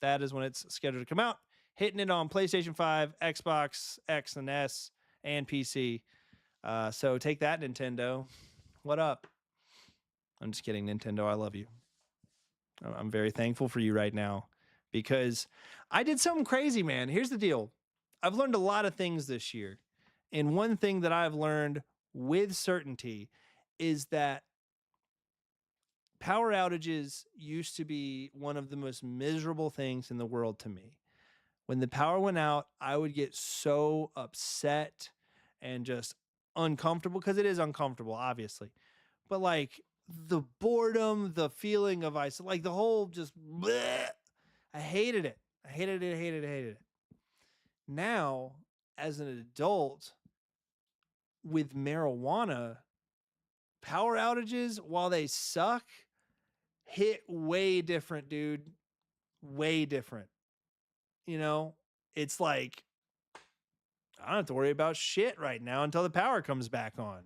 That is when it's scheduled to come out. Hitting it on PlayStation 5, Xbox X and S, and PC. So take that, Nintendo. What up? I'm just kidding, Nintendo. I love you. I'm very thankful for you right now because I did something crazy, man. Here's the deal. I've learned a lot of things this year. And one thing that I've learned with certainty is that power outages used to be one of the most miserable things in the world to me. When the power went out, I would get so upset and just uncomfortable, because it is uncomfortable, obviously. But like the boredom, the feeling of isolation, like the whole just bleh, I hated it. I hated it. Now, as an adult, with marijuana, power outages, while they suck, hit way different, dude. Way different. You know, it's like, I don't have to worry about shit right now until the power comes back on.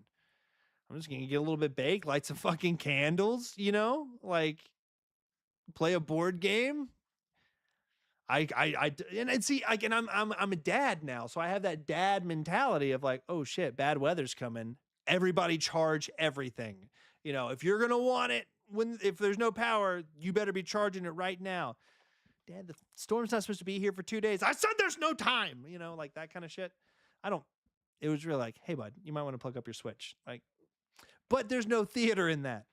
I'm just going to get a little bit baked, light some fucking candles, you know, like play a board game. And see, like, and I'm a dad now, so I have that dad mentality of like, oh shit, bad weather's coming. Everybody charge everything. You know, if you're gonna want it if there's no power, you better be charging it right now. Dad, the storm's not supposed to be here for 2 days. I said there's no time. You know, like that kind of shit. It was really like, hey bud, you might want to plug up your Switch. Like, but there's no theater in that.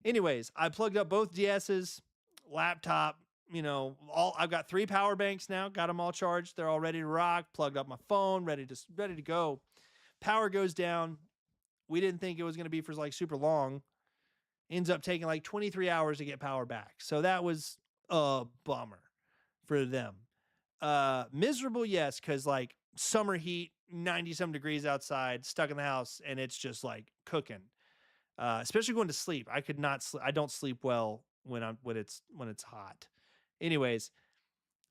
Anyways, I plugged up both DS's, laptop. You know, I've got 3 power banks now, got them all charged. They're all ready to rock, plugged up my phone, ready to go. Power goes down. We didn't think it was going to be for like super long. Ends up taking like 23 hours to get power back. So that was a bummer for them. Miserable, yes, because like summer heat, 90-some degrees outside, stuck in the house, and it's just like cooking. Especially going to sleep. I could not I don't sleep well when it's hot. Anyways,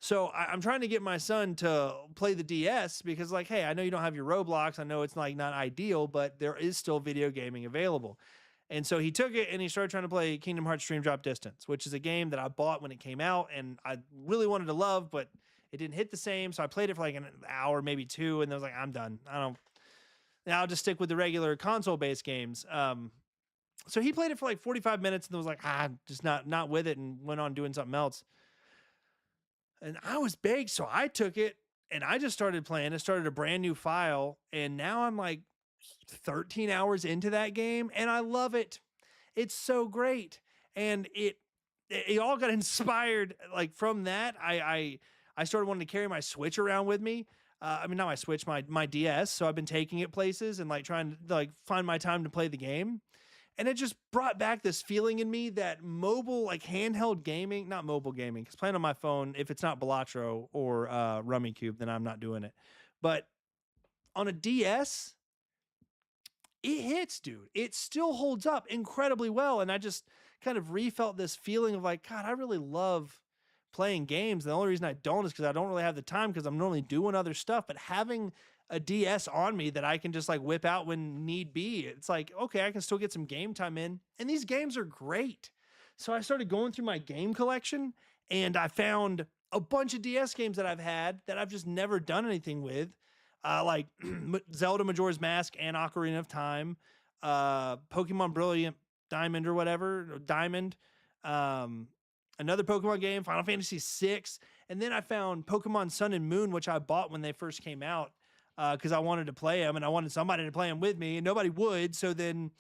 so I'm trying to get my son to play the DS because, like, hey, I know you don't have your Roblox. I know it's like not ideal, but there is still video gaming available. And so he took it and he started trying to play Kingdom Hearts Dream Drop Distance, which is a game that I bought when it came out and I really wanted to love, but it didn't hit the same. So I played it for like an hour, maybe 2, and I was like, I'm done. Now I'll just stick with the regular console-based games. So he played it for like 45 minutes and was like, just not with it, and went on doing something else. And I was baked, so I took it and I just started playing. I started a brand new file, and now I'm like 13 hours into that game, and I love it. It's so great, and it all got inspired like from that. I started wanting to carry my Switch around with me. I mean, not my Switch, my DS. So I've been taking it places and like trying to like find my time to play the game. And it just brought back this feeling in me that mobile, like handheld gaming, not mobile gaming, because playing on my phone, if it's not Balatro or Rummy Cube, then I'm not doing it. But on a DS, it hits, dude. It still holds up incredibly well. And I just kind of refelt this feeling of like, God, I really love playing games. And the only reason I don't is because I don't really have the time because I'm normally doing other stuff. But having a DS on me that I can just like whip out when need be, it's like, okay, I can still get some game time in. And these games are great. So I started going through my game collection and I found a bunch of DS games that I've had that I've just never done anything with. Like Zelda Majora's Mask and Ocarina of Time, Pokemon Brilliant Diamond or whatever, Diamond, another Pokemon game, Final Fantasy VI. And then I found Pokemon Sun and Moon, which I bought when they first came out because I wanted to play them and I wanted somebody to play them with me and nobody would. So then,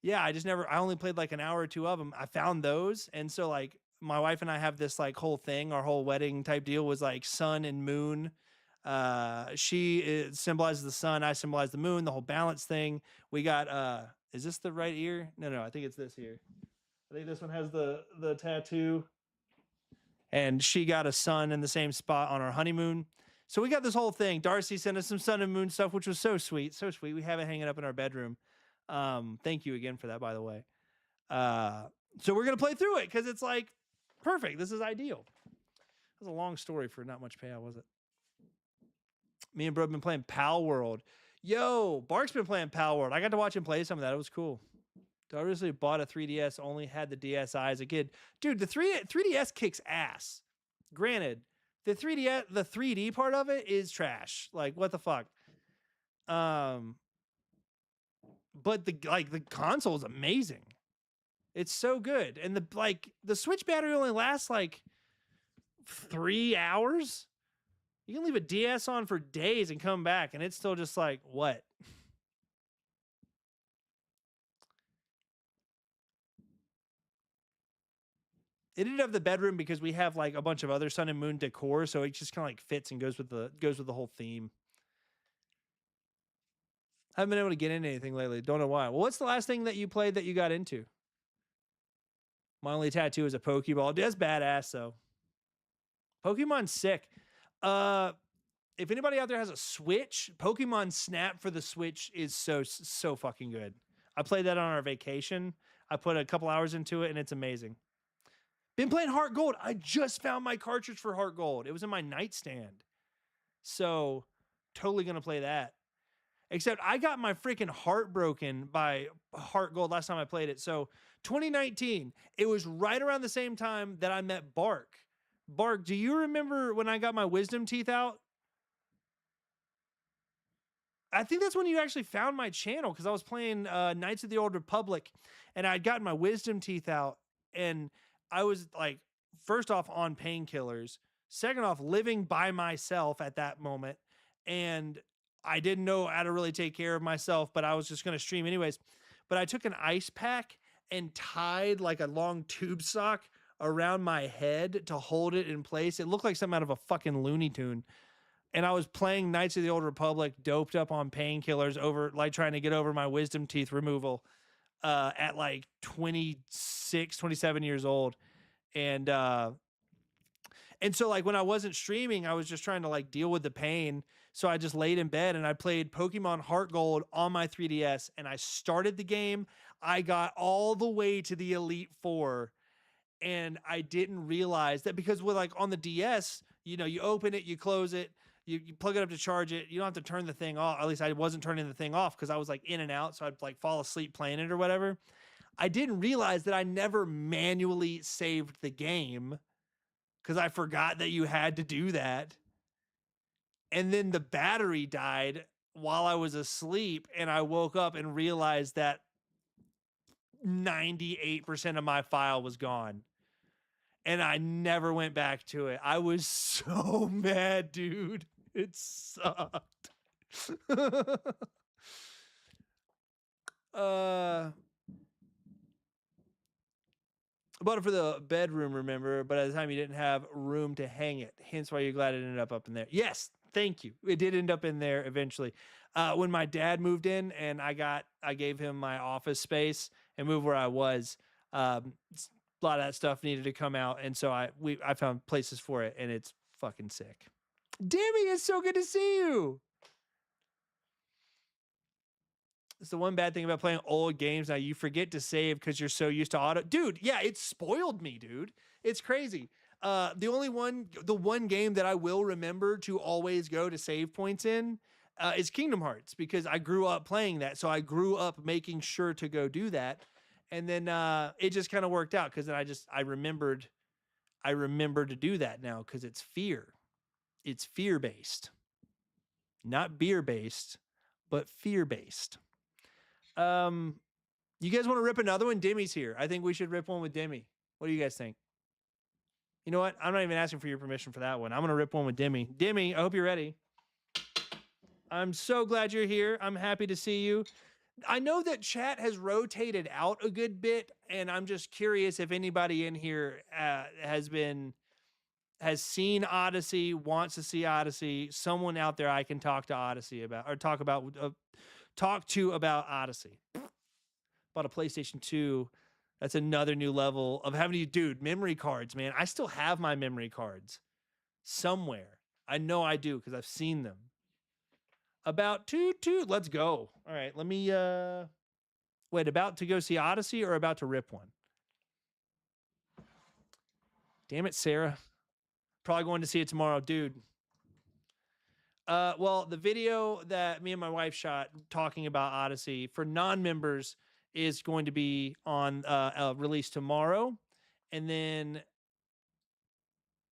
yeah, I only played like an hour or 2 of them. I found those. And so like my wife and I have this like whole thing, our whole wedding type deal was like Sun and Moon. She symbolizes the sun, I symbolize the moon, the whole balance thing. We got is this the right ear? No, I think it's this here. I think this one has the tattoo. And she got a sun in the same spot on our honeymoon. So we got this whole thing. Darcy sent us some sun and moon stuff, which was so sweet. So sweet. We have it hanging up in our bedroom. Thank you again for that, by the way. So we're gonna play through it because it's like perfect. This is ideal. That was a long story for not much payout, was it? Me and bro have been playing Pal World. Yo, Bark's been playing Pal World. I got to watch him play some of that. It was cool. I originally bought a 3DS, only had the DSi as a kid. Dude, the 3DS kicks ass. Granted, the 3D part of it is trash. Like, what the fuck? But the console is amazing. It's so good. And the Switch battery only lasts like 3 hours. You can leave a DS on for days and come back, and it's still just like, what? It didn't have the bedroom because we have like a bunch of other Sun and Moon decor, so it just kind of like fits and goes with the whole theme. I haven't been able to get into anything lately. Don't know why. Well, what's the last thing that you played that you got into? My only tattoo is a Pokeball. That's badass, though. Pokemon's sick. if anybody out there has a Switch, Pokemon Snap for the Switch is so fucking good. I played that on our vacation. I put a couple hours into it, and it's amazing. Been playing Heart Gold. I just found my cartridge for Heart Gold. It was in my nightstand. So, totally going to play that. Except I got my freaking heart broken by Heart Gold last time I played it. So, 2019, it was right around the same time that I met Bark. Bark, do you remember when I got my wisdom teeth out? I think that's when you actually found my channel, because I was playing Knights of the Old Republic, and I'd gotten my wisdom teeth out, and I was like, first off, on painkillers, second off, living by myself at that moment, and I didn't know how to really take care of myself, but I was just going to stream anyways. But I took an ice pack and tied like a long tube sock around my head to hold it in place. It looked like something out of a fucking Looney Tune. And I was playing Knights of the Old Republic, doped up on painkillers, over like trying to get over my wisdom teeth removal at like 26, 27 years old. And so like when I wasn't streaming, I was just trying to like deal with the pain. So I just laid in bed and I played Pokemon Heart Gold on my 3DS, and I started the game. I got all the way to the Elite Four, and I didn't realize that, because with like on the DS, you know, you open it, you close it, you plug it up to charge it. You don't have to turn the thing off. At least I wasn't turning the thing off, because I was like in and out. So I'd like fall asleep playing it or whatever. I didn't realize that I never manually saved the game, because I forgot that you had to do that. And then the battery died while I was asleep, and I woke up and realized that 98% of my file was gone. And I never went back to it. I was so mad, dude. It sucked. Bought it for the bedroom, remember? But at the time you didn't have room to hang it. Hence why you're glad it ended up in there. Yes, thank you. It did end up in there eventually. When my dad moved in and I gave him my office space and moved where I was, a lot of that stuff needed to come out, and so I found places for it, and it's fucking sick. Dimmy, it's so good to see you. It's the one bad thing about playing old games now. You forget to save because you're so used to auto. Dude, yeah, it spoiled me, dude. It's crazy. The one game that I will remember to always go to save points in is Kingdom Hearts, because I grew up playing that, so I grew up making sure to go do that. And then it just kind of worked out, because then I remembered to do that now, because it's fear. It's fear-based. Not beer-based, but fear-based. You guys want to rip another one? Dimmy's here. I think we should rip one with Dimmy. What do you guys think? You know what? I'm not even asking for your permission for that one. I'm going to rip one with Dimmy. Dimmy, I hope you're ready. I'm so glad you're here. I'm happy to see you. I know that chat has rotated out a good bit, and I'm just curious if anybody in here has seen Odyssey, wants to see Odyssey. Someone out there I can talk to Odyssey about, or talk to about Odyssey. Bought a PlayStation 2. That's another new level of having to, dude, memory cards, man. I still have my memory cards somewhere. I know I do, because I've seen them. About two. Let's go. All right, let me wait, about to go see Odyssey or about to rip one? Damn it, Sarah. Probably going to see it tomorrow, dude. Well, the video that me and my wife shot talking about Odyssey for non-members is going to be on release tomorrow. And then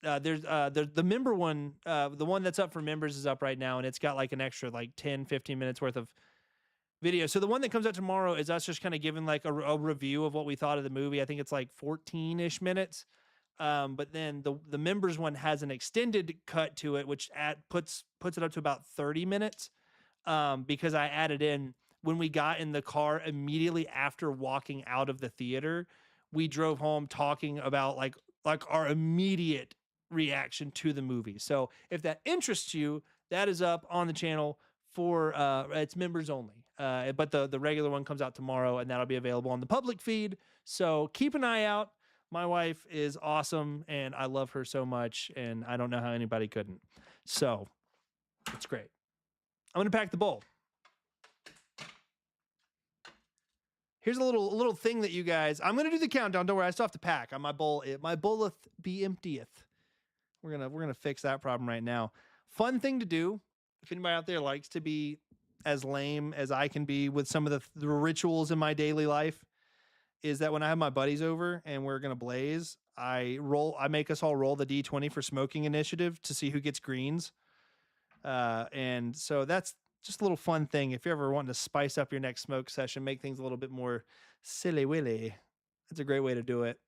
there's the member one, the one that's up for members is up right now, and it's got like an extra like 10, 15 minutes worth of video. So the one that comes out tomorrow is us just kind of giving like a review of what we thought of the movie. I think it's like 14-ish minutes. But then the members one has an extended cut to it, which puts it up to about 30 minutes. Because I added in, when we got in the car immediately after walking out of the theater, we drove home talking about like our immediate reaction to the movie. So if that interests you, that is up on the channel for it's members only. But the regular one comes out tomorrow, and that'll be available on the public feed. So keep an eye out. My wife is awesome, and I love her so much, and I don't know how anybody couldn't. So It's great. I'm gonna pack the bowl. Here's a little thing that you guys. I'm gonna do the countdown. Don't worry, I still have to pack. On my bowl, my bowleth be emptieth. We're gonna fix that problem right now. Fun thing to do. If anybody out there likes to be as lame as I can be with some of the rituals in my daily life, is that when I have my buddies over and we're gonna blaze, I make us all roll the D20 for smoking initiative to see who gets greens. And so that's just a little fun thing. If you're ever wanting to spice up your next smoke session, make things a little bit more silly willy, that's a great way to do it.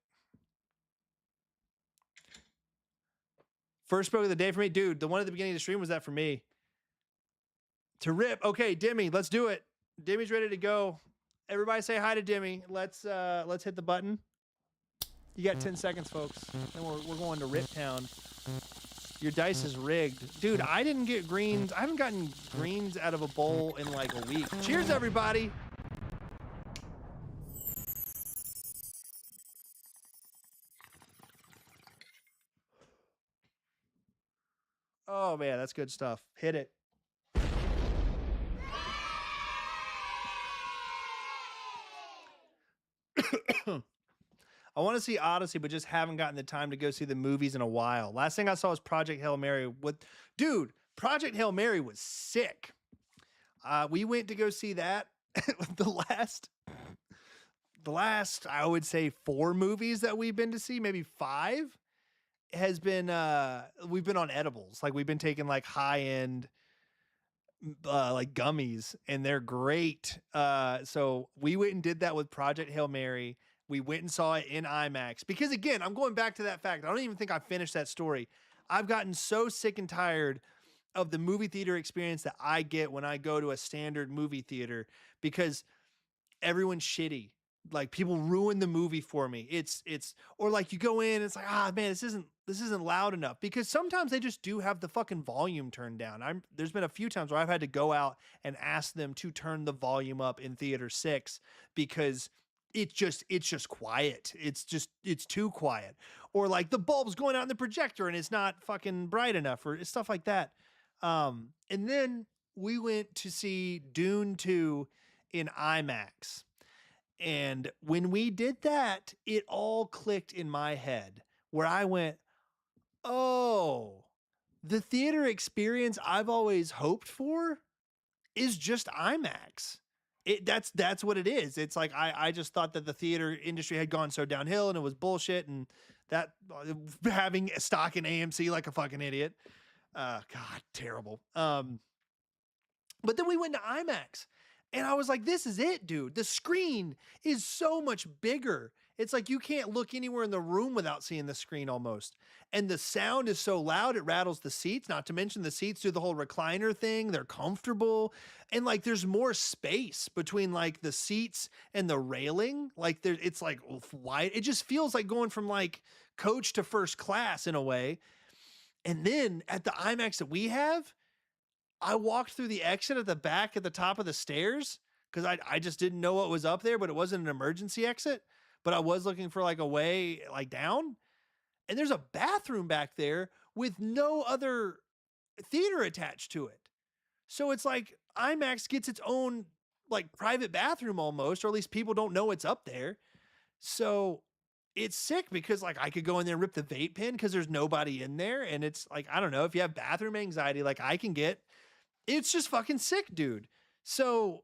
First smoke of the day for me, dude. The one at the beginning of the stream was that for me. To rip. Okay, Dimmy, let's do it. Dimmy's ready to go. Everybody say hi to Dimmy. Let's hit the button. You got 10 seconds, folks. And we're going to Rip Town. Your dice is rigged. Dude, I didn't get greens. I haven't gotten greens out of a bowl in like a week. Cheers, everybody. Oh, man, that's good stuff. Hit it. I want to see Odyssey, but just haven't gotten the time to go see the movies in a while. Last thing I saw was Project Hail Mary. Dude, Project Hail Mary was sick. We went to go see that. the last, I would say 4 movies that we've been to see, maybe 5, has been, we've been on edibles. Like we've been taking like high-end, like gummies, and they're great. So we went and did that with Project Hail Mary. We went and saw it in IMAX because, again, I'm going back to that fact. I don't even think I finished that story. I've gotten so sick and tired of the movie theater experience that I get when I go to a standard movie theater because everyone's shitty. Like people ruin the movie for me. Or like you go in and it's like, man, this isn't loud enough, because sometimes they just do have the fucking volume turned down. There's been a few times where I've had to go out and ask them to turn the volume up in theater 6 because it's just quiet. It's too quiet. Or like the bulb's going out in the projector and it's not fucking bright enough, or stuff like that. And then we went to see Dune 2 in IMAX. And when we did that, it all clicked in my head where I went, oh, the theater experience I've always hoped for is just IMAX. That's what it is. It's like, I just thought that the theater industry had gone so downhill and it was bullshit, and that having stock in AMC like a fucking idiot. God, terrible. But then we went to IMAX and I was like, this is it, dude. The screen is so much bigger. It's like you can't look anywhere in the room without seeing the screen almost. And the sound is so loud, it rattles the seats, not to mention the seats do the whole recliner thing. They're comfortable. And like, there's more space between like the seats and the railing. Like it's like wide. It just feels like going from like coach to first class in a way. And then at the IMAX that we have, I walked through the exit at the back at the top of the stairs because I just didn't know what was up there, but it wasn't an emergency exit. But I was looking for like a way like down. And there's a bathroom back there with no other theater attached to it. So it's like IMAX gets its own like private bathroom almost, or at least people don't know it's up there. So it's sick because like I could go in there and rip the vape pen because there's nobody in there. And it's like, I don't know, if you have bathroom anxiety, like I can get, it's just fucking sick, dude. So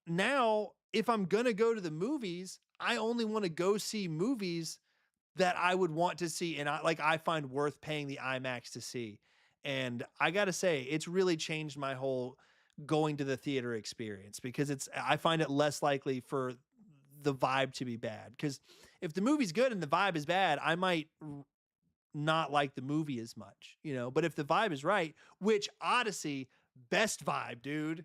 now if I'm going to go to the movies, I only want to go see movies that I would want to see. And I find worth paying the IMAX to see. And I got to say, it's really changed my whole going to the theater experience, because I find it less likely for the vibe to be bad. Because if the movie's good and the vibe is bad, I might not like the movie as much, you know. But if the vibe is right, which Odyssey, best vibe, dude.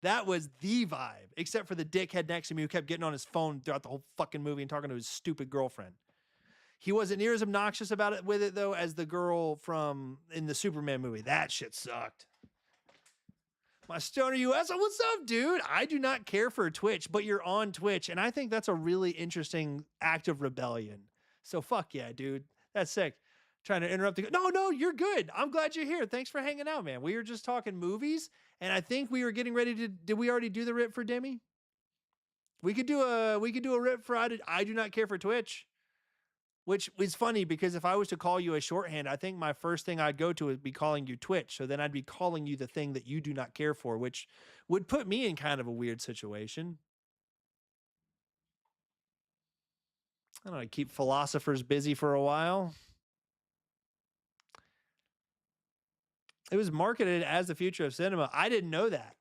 That was the vibe, except for the dickhead next to me who kept getting on his phone throughout the whole fucking movie and talking to his stupid girlfriend. He wasn't near as obnoxious about it with it though as the girl from in the Superman movie. That shit sucked. My stoner US, what's up, dude? I do not care for Twitch, but you're on Twitch, and I think that's a really interesting act of rebellion. So fuck yeah, dude. That's sick. trying to interrupt. No, you're good. I'm glad you're here. Thanks for hanging out, man. We were just talking movies, and I think we were getting ready to. Did we already do the rip for Demi? We could do a rip for I do not care for Twitch. Which is funny because if I was to call you a shorthand, I think my first thing I'd go to would be calling you Twitch. So then I'd be calling you the thing that you do not care for, which would put me in kind of a weird situation. I don't know, keep philosophers busy for a while. It was marketed as the future of cinema. I didn't know that.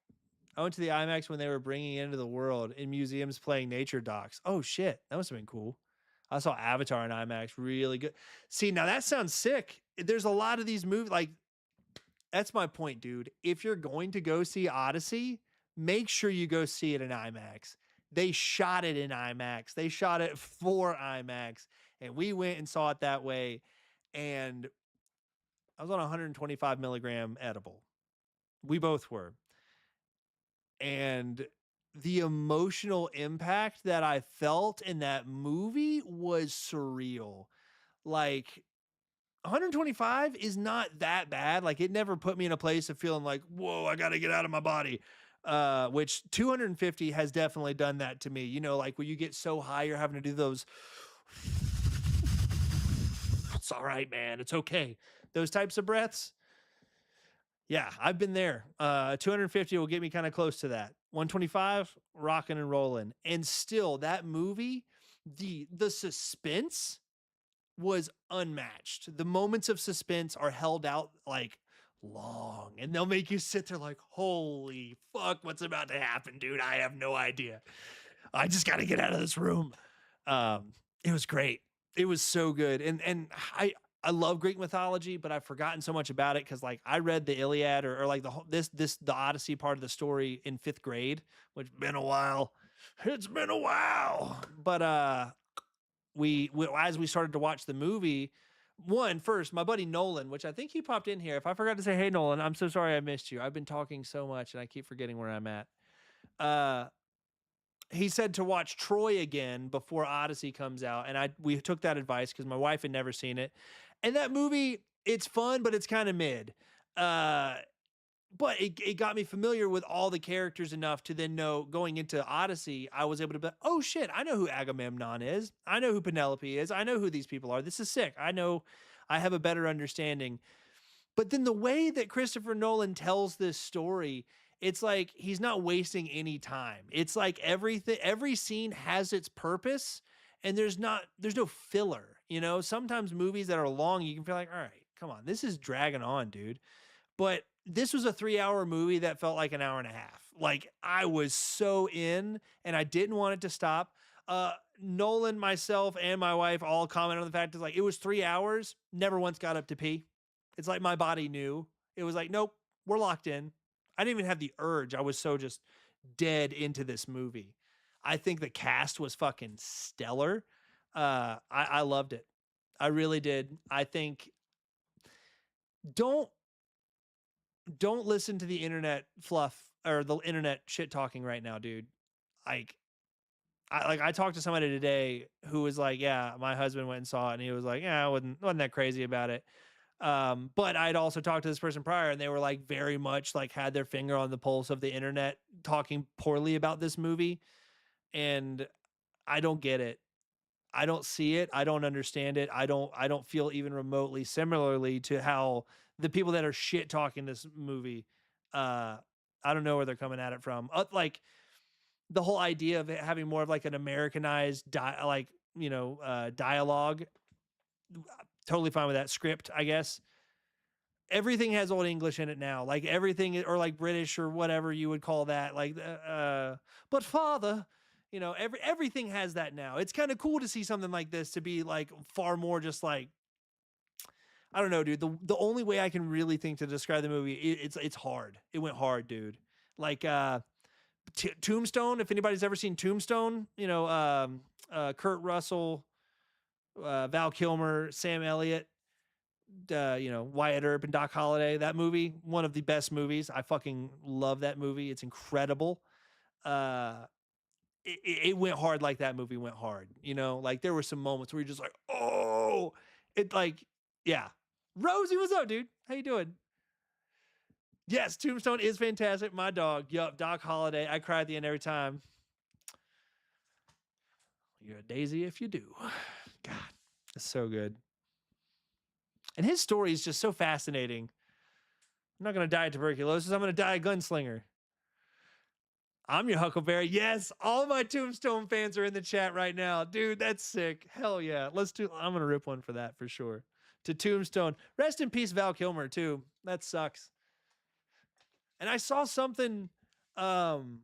I went to the IMAX when they were bringing it into the world in museums playing nature docs. Oh shit, that must have been cool. I saw Avatar in IMAX, really good. See, now that sounds sick. There's a lot of these movies, like, that's my point, dude. If you're going to go see Odyssey, make sure you go see it in IMAX. They shot it in IMAX. They shot it for IMAX, and we went and saw it that way. And I was on 125 milligram edible. We both were. And the emotional impact that I felt in that movie was surreal. Like 125 is not that bad. Like it never put me in a place of feeling like, whoa, I got to get out of my body. Which 250 has definitely done that to me. You know, like when you get so high, you're having to do those. It's all right, man. It's okay. Those types of breaths. Yeah, I've been there. 250 will get me kind of close to that. 125, rocking and rolling. And still, that movie, the suspense was unmatched. The moments of suspense are held out like long, and they'll make you sit there like, holy fuck, what's about to happen, dude? I have no idea. I just got to get out of this room. It was great. It was so good. And I love Greek mythology, but I've forgotten so much about it because, like, I read the Iliad or like the Odyssey part of the story in 5th grade, which been a while. It's been a while. But we as we started to watch the movie, first, my buddy Nolan, which I think he popped in here. If I forgot to say, hey Nolan, I'm so sorry I missed you. I've been talking so much and I keep forgetting where I'm at. He said to watch Troy again before Odyssey comes out, and we took that advice because my wife had never seen it. And that movie, it's fun, but it's kind of mid. But it got me familiar with all the characters enough to then know going into Odyssey, I was able to be, oh shit, I know who Agamemnon is. I know who Penelope is. I know who these people are. This is sick. I know I have a better understanding. But then the way that Christopher Nolan tells this story, it's like he's not wasting any time. It's like every scene has its purpose, and there's no filler. You know, sometimes movies that are long, you can feel like, all right, come on, this is dragging on, dude. But this was a 3-hour movie that felt like an hour and a half. Like I was so in, and I didn't want it to stop. Nolan, myself, and my wife all commented on the fact that like it was 3 hours, never once got up to pee. It's like my body knew. It was like, nope, we're locked in. I didn't even have the urge. I was so just dead into this movie. I think the cast was fucking stellar. I loved it. I really did. I think don't listen to the internet fluff or the internet shit talking right now, dude. I talked to somebody today who was like, yeah, my husband went and saw it, and he was like, yeah, I wasn't that crazy about it. But I'd also talked to this person prior, and they were like very much like had their finger on the pulse of the internet talking poorly about this movie. And I don't get it. I don't see it. I don't understand it. I don't feel even remotely similarly to how the people that are shit talking this movie, I don't know where they're coming at it from. Like the whole idea of it having more of like an Americanized dialogue. Totally fine with that script, I guess. Everything has Old English in it now, like everything, or like British or whatever you would call that. Like, but father, you know, everything has that now. It's kind of cool to see something like this to be like far more just like, I don't know, dude. The only way I can really think to describe the movie, it's hard. It went hard, dude. Like Tombstone. If anybody's ever seen Tombstone, you know, Kurt Russell, Val Kilmer, Sam Elliott, you know, Wyatt Earp and Doc Holliday. That movie, one of the best movies. I fucking love that movie. It's incredible. It went hard like that movie went hard. You know, like there were some moments where you're just like, oh, it like, yeah, Rosie, what's up, dude? How you doing? Yes, Tombstone is fantastic. My dog, yup, Doc Holliday. I cry at the end every time. You're a daisy if you do. God, it's so good. And his story is just so fascinating. I'm not going to die of tuberculosis. I'm going to die a gunslinger. I'm your Huckleberry. Yes, all my Tombstone fans are in the chat right now. Dude, that's sick. Hell yeah. I'm going to rip one for that for sure. To Tombstone. Rest in peace, Val Kilmer, too. That sucks. And I saw something, Nolan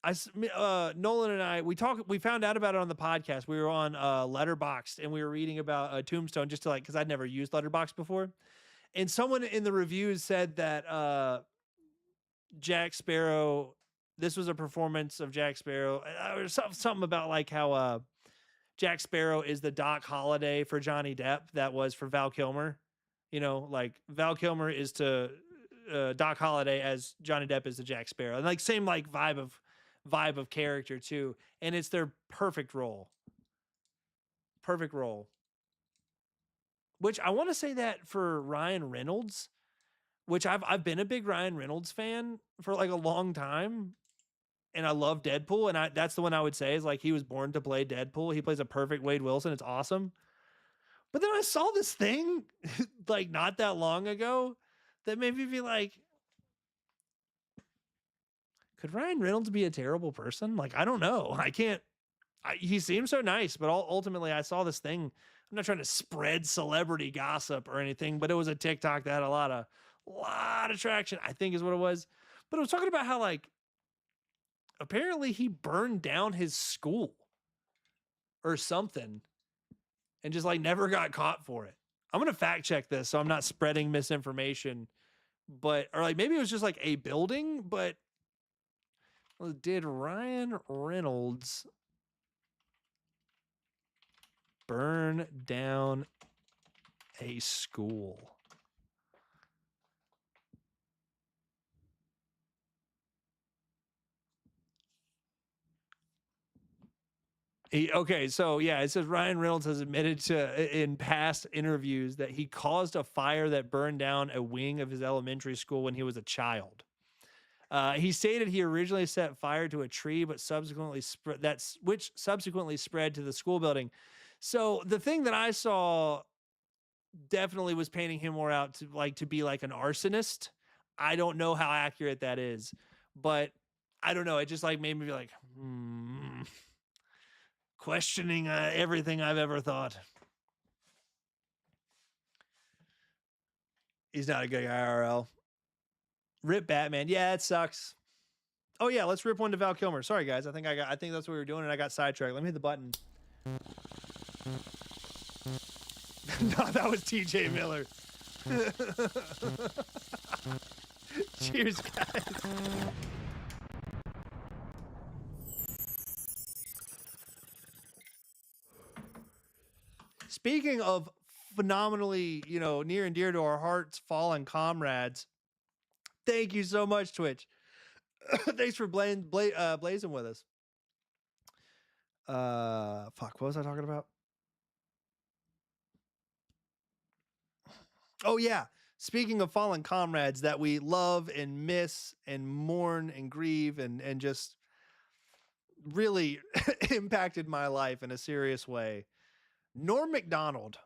and I, we found out about it on the podcast. We were on Letterboxd and we were reading about Tombstone just to because I'd never used Letterboxd before. And someone in the reviews said that Jack Sparrow, this was a performance of Jack Sparrow, or something about how Jack Sparrow is the Doc Holliday for Johnny Depp that was for Val Kilmer. Val Kilmer is to Doc Holliday as Johnny Depp is to Jack Sparrow. And same vibe of character too. And it's their perfect role. Perfect role. Which I want to say that for Ryan Reynolds, which I've been a big Ryan Reynolds fan for a long time. And I love Deadpool. And that's the one I would say is he was born to play Deadpool. He plays a perfect Wade Wilson. It's awesome. But then I saw this thing not that long ago that made me be could Ryan Reynolds be a terrible person? I don't know. He seems so nice, but ultimately I saw this thing. I'm not trying to spread celebrity gossip or anything, but it was a TikTok that had a lot of traction, I think is what it was. But it was talking about how apparently he burned down his school or something and just never got caught for it. I'm going to fact check this so I'm not spreading misinformation, or maybe it was just a building, but did Ryan Reynolds burn down a school? So yeah, it says Ryan Reynolds has admitted in past interviews that he caused a fire that burned down a wing of his elementary school when he was a child. He stated he originally set fire to a tree, but subsequently spread to the school building. So the thing that I saw definitely was painting him more out to be an arsonist. I don't know how accurate that is, but I don't know. It just made me be questioning everything I've ever thought. He's not a good guy, IRL. Rip Batman. Yeah, it sucks. Oh yeah, let's rip one to Val Kilmer. Sorry guys, I think that's what we were doing and I got sidetracked. Let me hit the button. No, that was TJ Miller. Cheers, guys. Speaking of phenomenally, near and dear to our hearts, fallen comrades, thank you so much, Twitch. Thanks for blazing with us. What was I talking about? Oh yeah. Speaking of fallen comrades that we love and miss and mourn and grieve and just really impacted my life in a serious way. Norm Macdonald.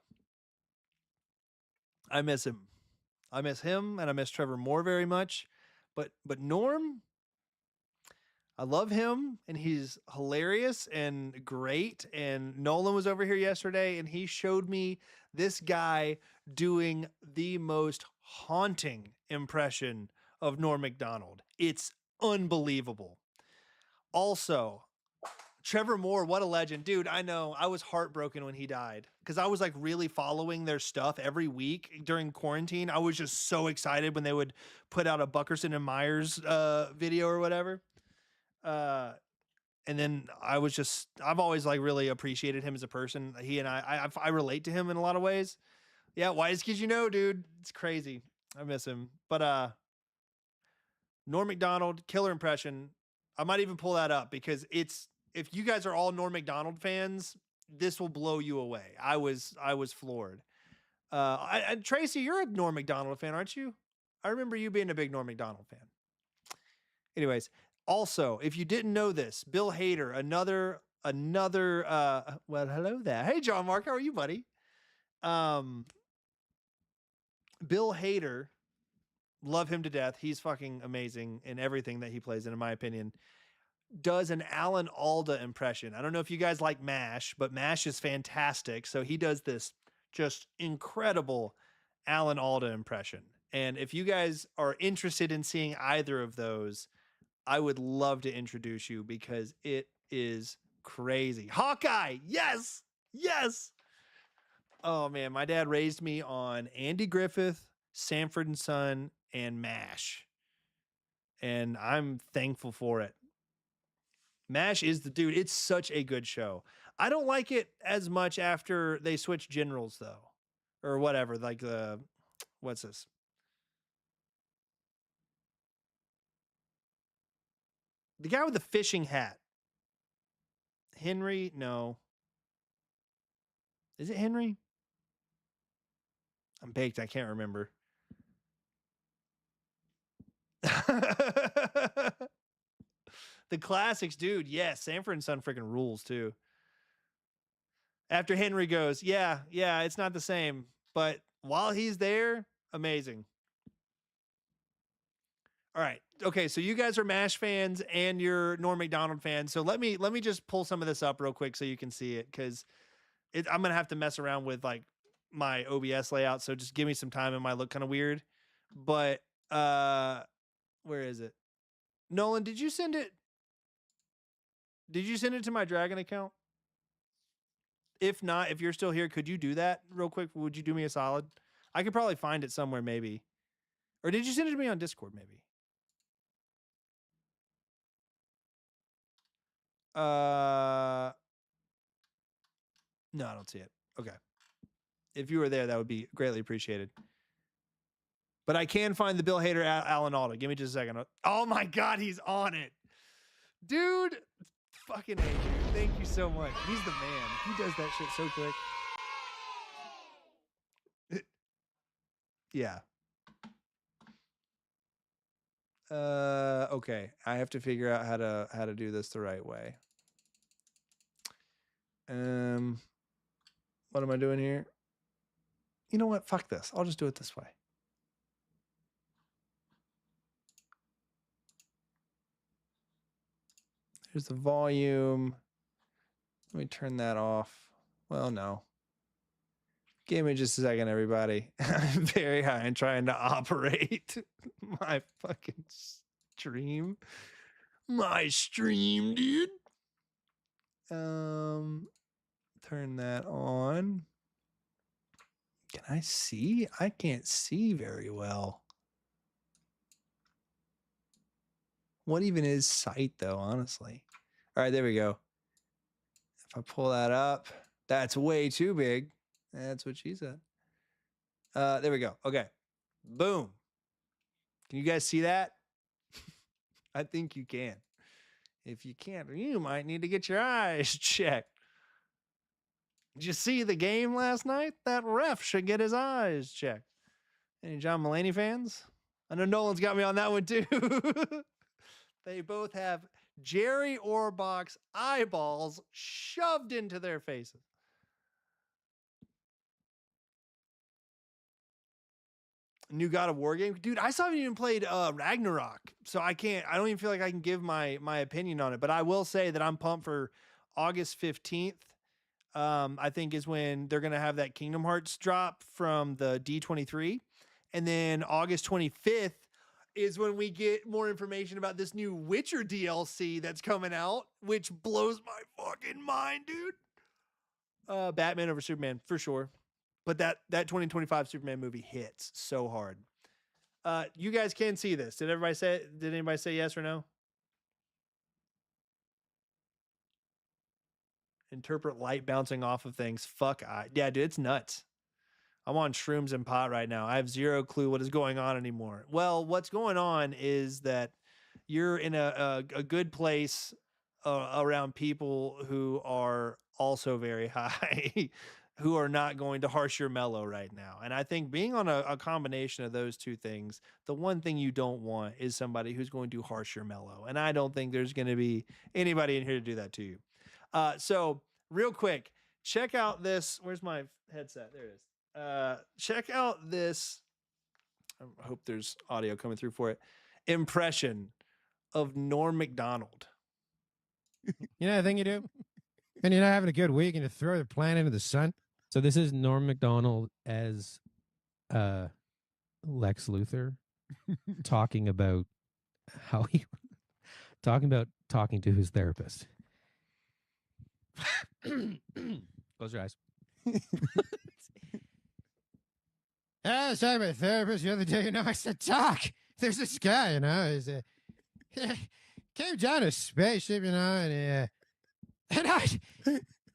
I miss him. I miss him and I miss Trevor Moore very much. But Norm, I love him and he's hilarious and great. And Nolan was over here yesterday and he showed me this guy doing the most haunting impression of Norm Macdonald. It's unbelievable. Also, Trevor Moore, what a legend. Dude, I know. I was heartbroken when he died because I was really following their stuff every week during quarantine. I was just so excited when they would put out a Buckerson and Myers video or whatever. And then I've always really appreciated him as a person. He and I relate to him in a lot of ways. Yeah, wise kids, dude. It's crazy. I miss him. But Norm Macdonald, killer impression. I might even pull that up because if you guys are all Norm Macdonald fans, this will blow you away. I was floored. Tracy, you're a Norm Macdonald fan, aren't you? I remember you being a big Norm Macdonald fan. Anyways, also, if you didn't know this, Bill Hader, another well, hello there. Hey, John Mark, how are you, buddy? Bill Hader, love him to death. He's fucking amazing in everything that he plays in my opinion. Does an Alan Alda impression. I don't know if you guys like MASH, but MASH is fantastic. So he does this just incredible Alan Alda impression. And if you guys are interested in seeing either of those, I would love to introduce you because it is crazy. Hawkeye, yes, yes. Oh man, my dad raised me on Andy Griffith, Sanford and Son, and MASH. And I'm thankful for it. MASH is the dude. It's such a good show. I don't like it as much after they switch generals though. Or whatever. Like what's this? The guy with the fishing hat. Henry? No. Is it Henry? I'm baked. I can't remember. The classics, dude. Yes, Sanford and Son freaking rules too. After Henry goes, yeah, it's not the same. But while he's there, amazing. All right. Okay, so you guys are MASH fans and you're Norm Macdonald fans. So let me just pull some of this up real quick so you can see it because I'm gonna have to mess around with like my OBS layout. So just give me some time. It might look kind of weird, but where is it? Nolan, did you send it? Did you send it to my Dragon account? If not, if you're still here, could you do that real quick? Would you do me a solid? I could probably find it somewhere maybe. Or did you send it to me on Discord maybe? No, I don't see it. Okay. If you were there, that would be greatly appreciated. But I can find the Bill Hader Alan Alda. Give me just a second. Oh my God, he's on it. Dude, fucking A, dude. Thank you so much. He's the man. He does that shit so quick. Yeah. Okay. I have to figure out how to do this the right way. What am I doing here? You know what? Fuck this. I'll just do it this way. Here's the volume. Let me turn that off. Well, no. Give me just a second, everybody. I'm very high and trying to operate my fucking stream. My stream, dude. Turn that on. Can I see? I can't see very well. What even is sight, though, honestly? All right, there we go. If I pull that up, that's way too big. That's what she said. There we go. Okay. Boom. Can you guys see that? I think you can. If you can't, you might need to get your eyes checked. Did you see the game last night? That ref should get his eyes checked. Any John Mulaney fans? I know Nolan's got me on that one too. They both have Jerry Orbach's eyeballs shoved into their faces. New God of War game, dude. I still haven't even played Ragnarok, so I don't even feel like I can give my opinion on it. But I will say that I'm pumped for August 15th. I think is when they're gonna have that Kingdom Hearts drop from the D23, and then August 25th is when we get more information about this new Witcher DLC that's coming out, which blows my fucking mind, dude. Batman over Superman for sure. But that 2025 Superman movie hits so hard. You guys can see this. Did anybody say yes or no? Interpret light bouncing off of things. Yeah, dude, it's nuts. I'm on shrooms and pot right now. I have zero clue what is going on anymore. Well, what's going on is that you're in a good place around people who are also very high. who are not going to harsh your mellow right now. And I think being on a combination of those two things, the one thing you don't want is somebody who's going to harsh your mellow. And I don't think there's going to be anybody in here to do that to you. So real quick, check out this. Where's my headset? There it is. Check out this. I hope there's audio coming through for it. Impression of Norm Macdonald. You know the thing you do? And you're not having a good week and you throw the plant into the sun. So this is Norm Macdonald as Lex Luthor talking about talking to his therapist. Close your eyes. I was talking to my therapist the other day, I said, Doc, there's this guy, he's came down to a spaceship, and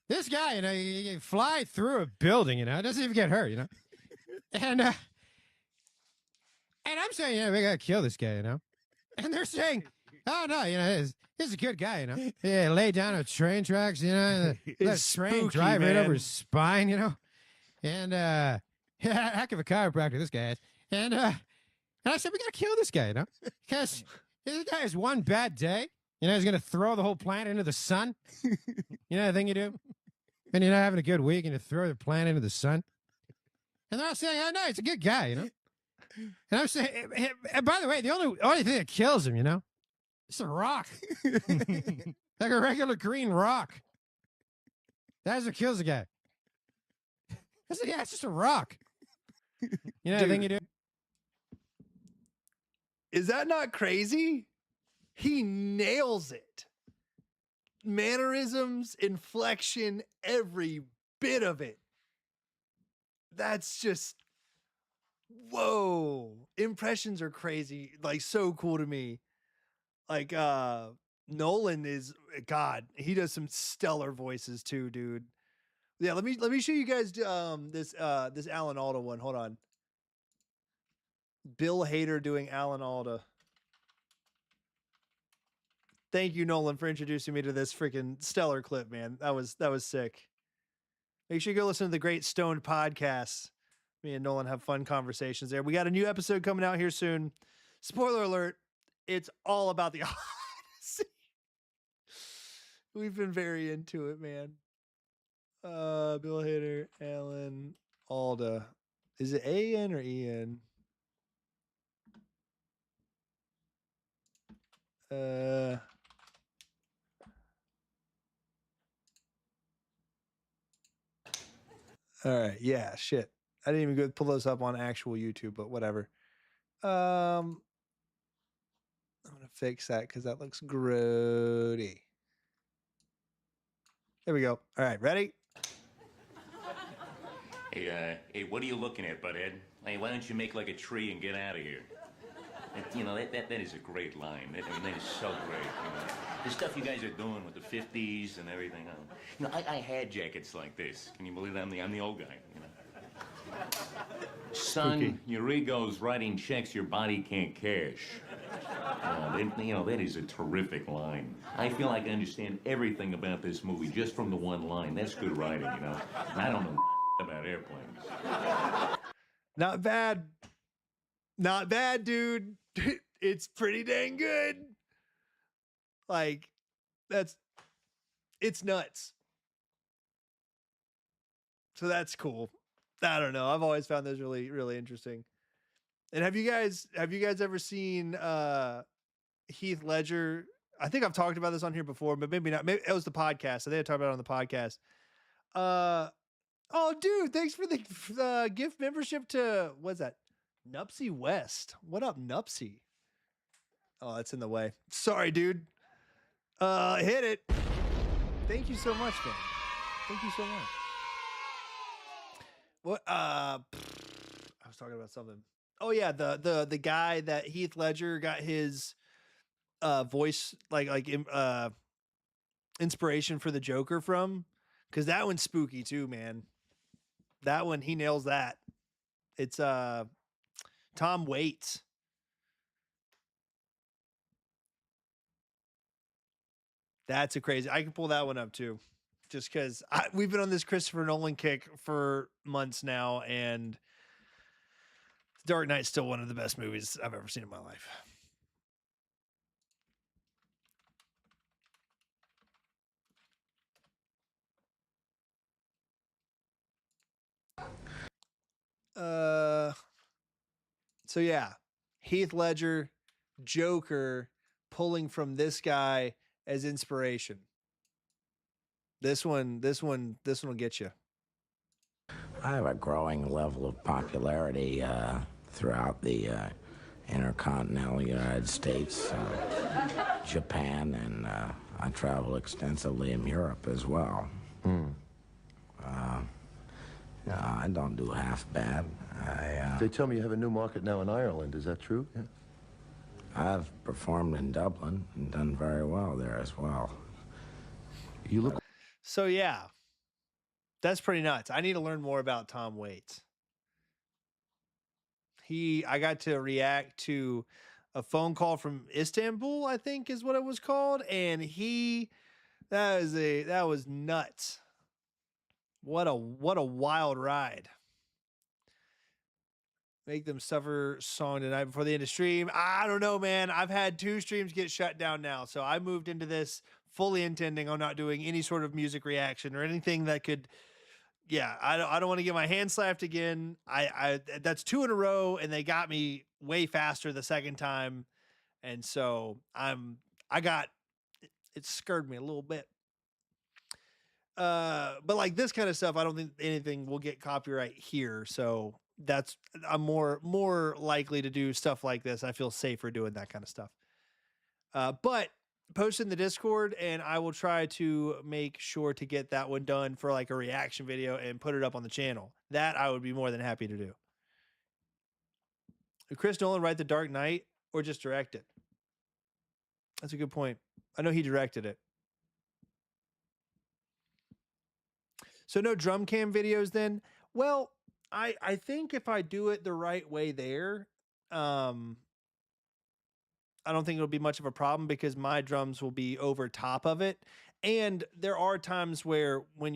this guy, he can fly through a building, doesn't even get hurt, and I'm saying, we gotta kill this guy, and they're saying, oh no, he's a good guy, yeah, lay down on train tracks, let a train drive right over his spine, and yeah, heck of a chiropractor this guy is, and I said, we gotta kill this guy, because this guy has one bad day. He's going to throw the whole planet into the sun. The thing you do? And you're not having a good week and you throw the planet into the sun. And they're all saying, oh, no, he's a good guy, And I'm saying, and by the way, the only thing that kills him, it's a rock. Like a regular green rock. That's what kills a guy. I said, yeah, it's just a rock. The thing you do? Is that not crazy? He nails it. Mannerisms, inflection, every bit of it. That's just, whoa. Impressions are crazy. Like, so cool to me. Like, Nolan is, God, he does some stellar voices too, dude. Yeah, let me show you guys this Alan Alda one. Hold on. Bill Hader doing Alan Alda. Thank you, Nolan, for introducing me to this freaking stellar clip, man. That was sick. Make sure you go listen to the Great Stoned podcast. Me and Nolan have fun conversations there. We got a new episode coming out here soon. Spoiler alert, it's all about the Odyssey. We've been very into it, man. Bill Hader, Alan Alda. Is it A-N or E-N? All right, yeah, shit. I didn't even go pull those up on actual YouTube, but whatever. I'm gonna fix that because that looks grody. There we go. All right, ready? Hey, what are you looking at, butthead? Hey, why don't you make like a tree and get out of here? That is a great line. That is so great. The stuff you guys are doing with the 50s and everything. I had jackets like this. Can you believe that? I'm the old guy. Son, your ego's writing checks your body can't cash. That is a terrific line. I feel like I understand everything about this movie just from the one line. That's good writing, And I don't know about airplanes. Not bad. Not bad, dude. It's pretty dang good. Like, it's nuts. So that's cool. I don't know. I've always found those really, really interesting. And have you guys ever seen Heath Ledger? I think I've talked about this on here before, but maybe not. Maybe it was the podcast. I think I talked about it on the podcast. Oh, dude, thanks for the gift membership to, what's that? Nupsy West. What up, Nupsy? Oh, that's in the way. Sorry, dude. Hit it. Thank you so much, man. Thank you so much. What? I was talking about something. Oh yeah, the guy that Heath Ledger got his voice inspiration for the Joker from, because that one's spooky too, man. That one, he nails that. It's Tom Waits. That's a crazy. I can pull that one up too. just because we've been on this Christopher Nolan kick for months now, and Dark Knight's still one of the best movies I've ever seen in my life. So yeah, Heath Ledger, Joker, pulling from this guy as inspiration. This one will get you. I have a growing level of popularity throughout the intercontinental United States, Japan, and I travel extensively in Europe as well. I don't do half bad. They tell me you have a new market now in Ireland. Is that true? Yeah. I've performed in Dublin and done very well there as well. You look. So yeah, that's pretty nuts. I need to learn more about Tom Waits. I got to react to a phone call from Istanbul, I think is what it was called, and that was nuts. What a wild ride. Make them suffer song tonight before the end of stream. I don't know, man. I've had 2 streams get shut down now, so I moved into this fully intending on not doing any sort of music reaction or anything that could. Yeah, I don't want to get my hand slapped again. I that's 2 in a row, and they got me way faster the second time, and so it scared me a little bit. But like this kind of stuff, I don't think anything will get copyright here. So I'm more likely to do stuff like this. I feel safer doing that kind of stuff. But post in the Discord, and I will try to make sure to get that one done for like a reaction video and put it up on the channel. That I would be more than happy to do. Did Chris Nolan write The Dark Knight or just direct it? That's a good point. I know he directed it. So no drum cam videos then? Well, I think if I do it the right way there, I don't think it'll be much of a problem because my drums will be over top of it. And there are times where when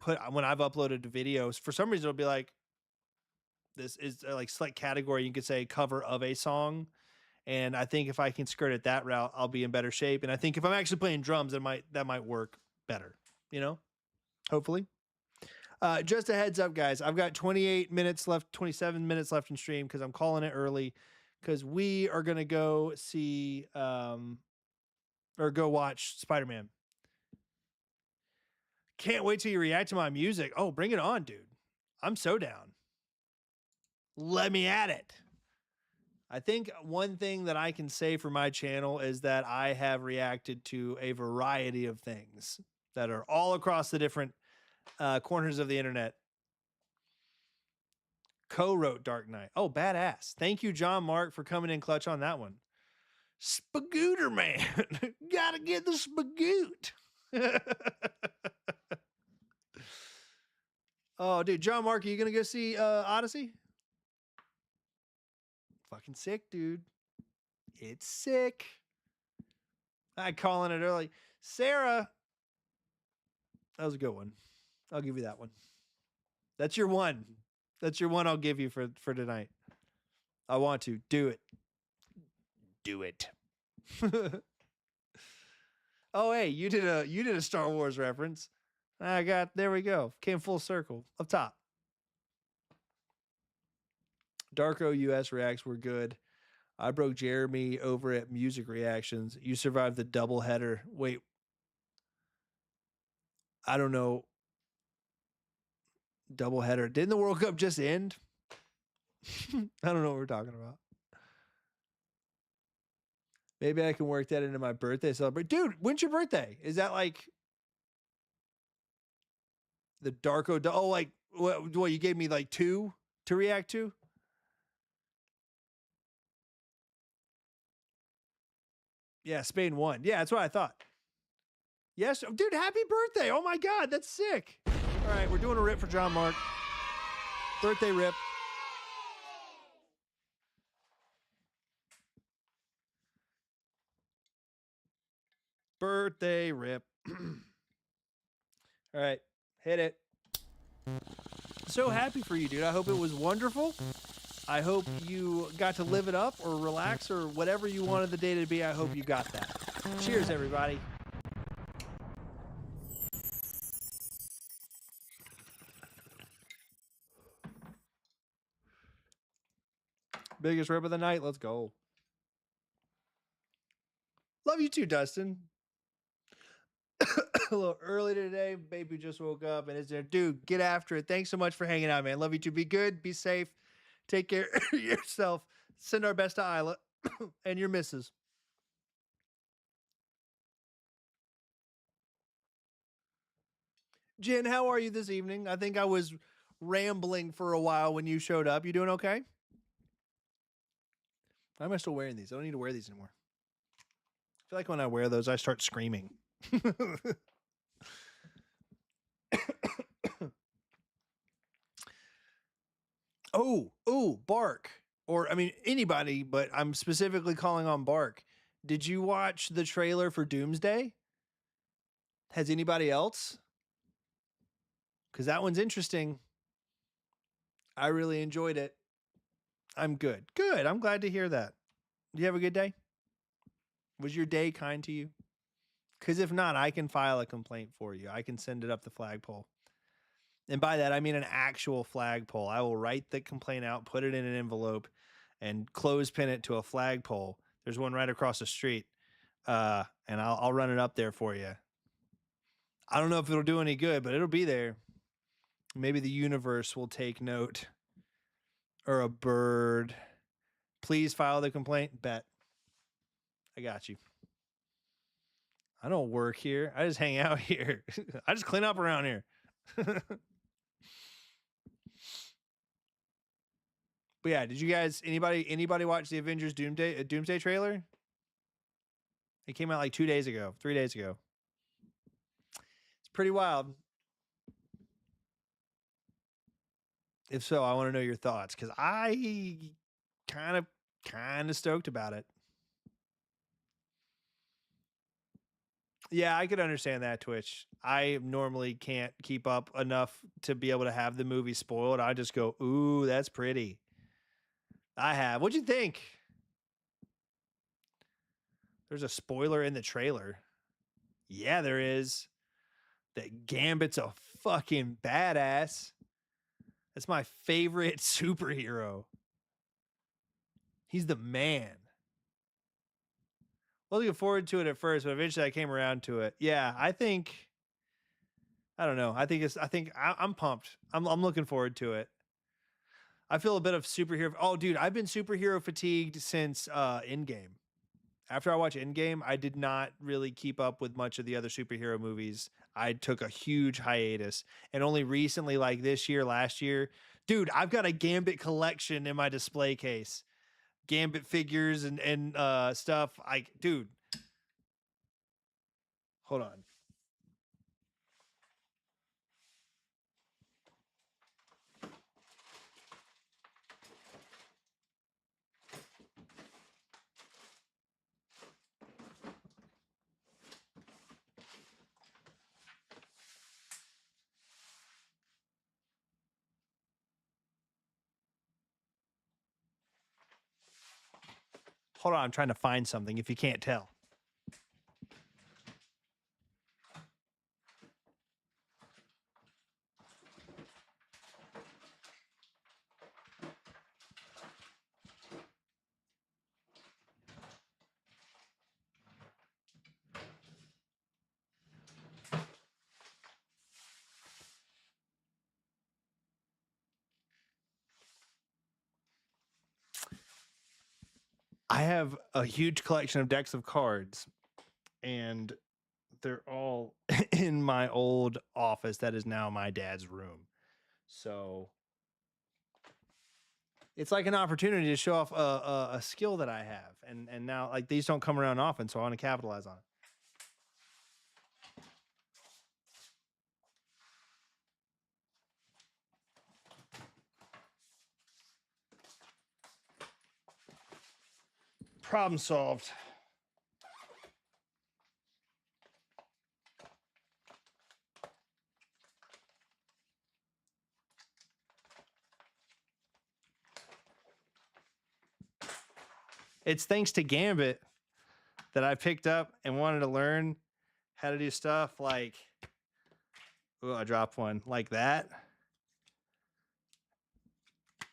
I've uploaded videos, for some reason it'll be like, this is like select category. You could say cover of a song. And I think if I can skirt it that route, I'll be in better shape. And I think if I'm actually playing drums, that might work better, hopefully. Just a heads up, guys. I've got 27 minutes left in stream because I'm calling it early because we are going to go see or go watch Spider-Man. Can't wait till you react to my music. Oh, bring it on, dude. I'm so down. Let me at it. I think one thing that I can say for my channel is that I have reacted to a variety of things that are all across the different corners of the internet. Co-wrote Dark Knight. Oh, badass. Thank you, John Mark, for coming in clutch on that one. Spagooter man. Gotta get the spagoot. Oh, dude, John Mark, are you gonna go see Odyssey? Fucking sick, dude. It's sick. I calling it early. Sarah. That was a good one. I'll give you that one. That's your one. That's your one I'll give you for tonight. I want to. Do it. Do it. Oh, hey, you did a Star Wars reference. There we go. Came full circle. Up top. Darko US reacts were good. I broke Jeremy over at music reactions. You survived the double header. Wait. I don't know. Double header. Didn't the World Cup just end? I don't know what we're talking about. Maybe I can work that into my birthday celebration. Dude, when's your birthday? Is that like the Darko? Oh, like what? You gave me like 2 to react to? Yeah, Spain won. Yeah, that's what I thought. Yes, dude, happy birthday. Oh my God, that's sick. All right, we're doing a rip for John Mark. Birthday rip. Birthday rip. All right, hit it. So happy for you, dude. I hope it was wonderful. I hope you got to live it up or relax or whatever you wanted the day to be. I hope you got that. Cheers, everybody. Biggest rip of the night. Let's go. Love you too, Dustin. A little early today. Baby just woke up and is there. Dude, get after it. Thanks so much for hanging out, man. Love you too. Be good. Be safe. Take care of yourself. Send our best to Isla and your missus. Jen, how are you this evening? I think I was rambling for a while when you showed up. You doing okay? Why am I still wearing these? I don't need to wear these anymore. I feel like when I wear those, I start screaming. Oh, Bark. Or, I mean, anybody, but I'm specifically calling on Bark. Did you watch the trailer for Doomsday? Has anybody else? Because that one's interesting. I really enjoyed it. I'm good. Good. I'm glad to hear that. Do you have a good day? Was your day kind to you? Because if not, I can file a complaint for you. I can send it up the flagpole. And by that, I mean an actual flagpole. I will write the complaint out, put it in an envelope, and clothespin it to a flagpole. There's one right across the street. And I'll run it up there for you. I don't know if it'll do any good, but it'll be there. Maybe the universe will take note. Or a bird. Please file the complaint. Bet. I got you. I don't work here. I just hang out here. I just clean up around here. But yeah, did you guys anybody watch the Avengers Doomsday trailer? It came out like 3 days ago. It's pretty wild. If so, I want to know your thoughts because I kind of stoked about it. Yeah, I could understand that, Twitch. I normally can't keep up enough to be able to have the movie spoiled. I just go, ooh, that's pretty. I have. What'd you think? There's a spoiler in the trailer. Yeah, there is. That Gambit's a fucking badass. That's my favorite superhero. He's the man. I was looking forward to it at first, but eventually I came around to it. Yeah, I don't know. I'm pumped. I'm looking forward to it. I feel a bit of superhero. Oh, dude, I've been superhero fatigued since Endgame. After I watched Endgame, I did not really keep up with much of the other superhero movies. I took a huge hiatus. And only recently, like this year, last year, dude, I've got a Gambit collection in my display case. Gambit figures and stuff. Dude. Hold on. Hold on, I'm trying to find something if you can't tell. I have a huge collection of decks of cards, and they're all in my old office that is now my dad's room. So it's like an opportunity to show off a skill that I have. And now, like, these don't come around often, so I want to capitalize on it. Problem solved. It's thanks to Gambit that I picked up and wanted to learn how to do stuff like, oh, I dropped one like that.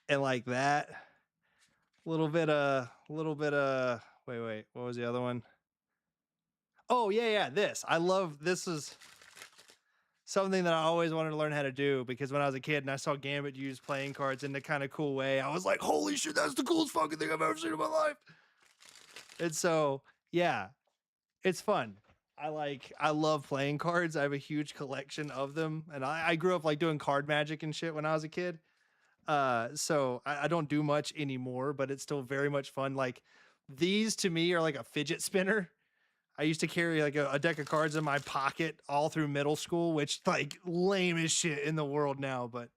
And like that. A little bit wait, what was the other one? Oh, yeah, this. This is something that I always wanted to learn how to do, because when I was a kid and I saw Gambit use playing cards in a kind of cool way, I was like, holy shit, that's the coolest fucking thing I've ever seen in my life. And so, yeah, it's fun. I love playing cards. I have a huge collection of them. And I grew up like doing card magic and shit when I was a kid. So I don't do much anymore, but it's still very much fun. Like, these to me are like a fidget spinner. I used to carry like a deck of cards in my pocket all through middle school, which like lame as shit in the world now. But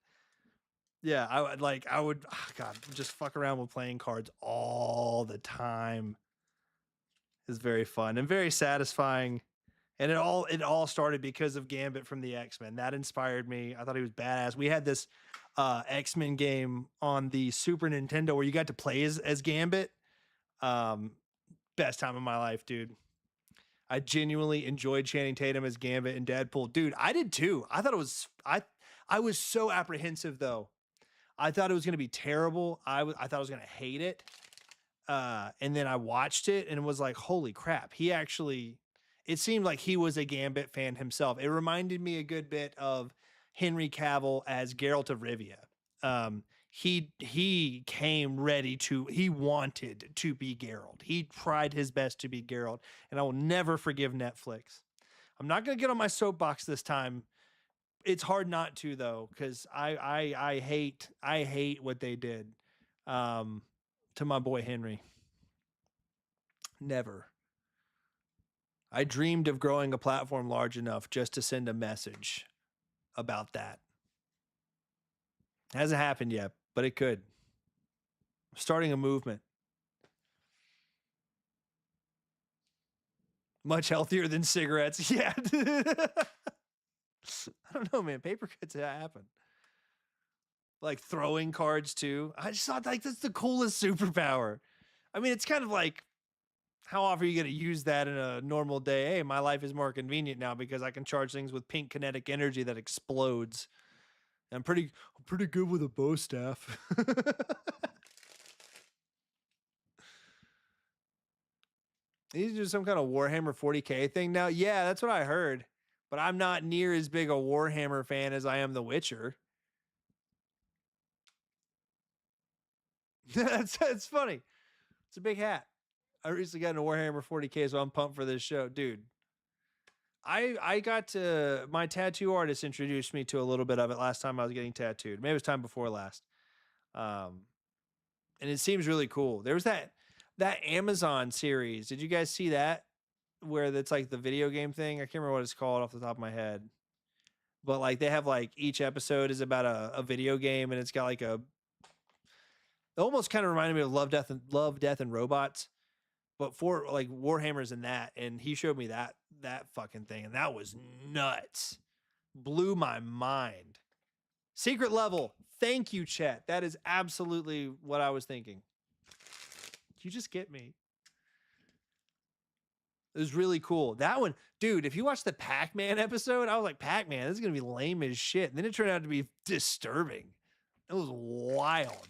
yeah, I would God, just fuck around with playing cards all the time. It's very fun and very satisfying. And it all started because of Gambit from the X-Men. That inspired me. I thought he was badass. We had this X-Men game on the Super Nintendo where you got to play as Gambit. Best time of my life, dude. I genuinely enjoyed Channing Tatum as Gambit and Deadpool. Dude, I did too. I thought it was I was so apprehensive though. I thought it was going to be terrible. I thought I was going to hate it. And then I watched it and it was like, holy crap. It seemed like he was a Gambit fan himself. It reminded me a good bit of Henry Cavill as Geralt of Rivia. He came ready he wanted to be Geralt. He tried his best to be Geralt, and I will never forgive Netflix. I'm not going to get on my soapbox this time. It's hard not to though, because I hate what they did to my boy Henry. Never. I dreamed of growing a platform large enough just to send a message about that. Hasn't happened yet, but it could. I'm starting a movement. Much healthier than cigarettes. Yeah. I don't know, man. Paper cuts happen. Like throwing cards too. I just thought like that's the coolest superpower. I mean, it's kind of like, how often are you going to use that in a normal day? Hey, my life is more convenient now because I can charge things with pink kinetic energy that explodes. I'm pretty good with a bow staff. These are some kind of Warhammer 40K thing now. Yeah, that's what I heard. But I'm not near as big a Warhammer fan as I am The Witcher. That's funny. It's a big hat. I recently got into Warhammer 40K, so I'm pumped for this show. Dude, I got to, my tattoo artist introduced me to a little bit of it last time I was getting tattooed. Maybe it was time before last. And it seems really cool. There was that Amazon series. Did you guys see that? Where it's like the video game thing. I can't remember what it's called off the top of my head. But like they have like each episode is about a video game, and it's got like it almost kind of reminded me of Love, Death, and Robots. But for like Warhammer's in that, and he showed me that fucking thing, and that was nuts. Blew my mind. Secret level. Thank you, chat. That is absolutely what I was thinking. You just get me. It was really cool. That one, dude, if you watch the Pac-Man episode, I was like, Pac-Man, this is going to be lame as shit. And then it turned out to be disturbing. It was wild.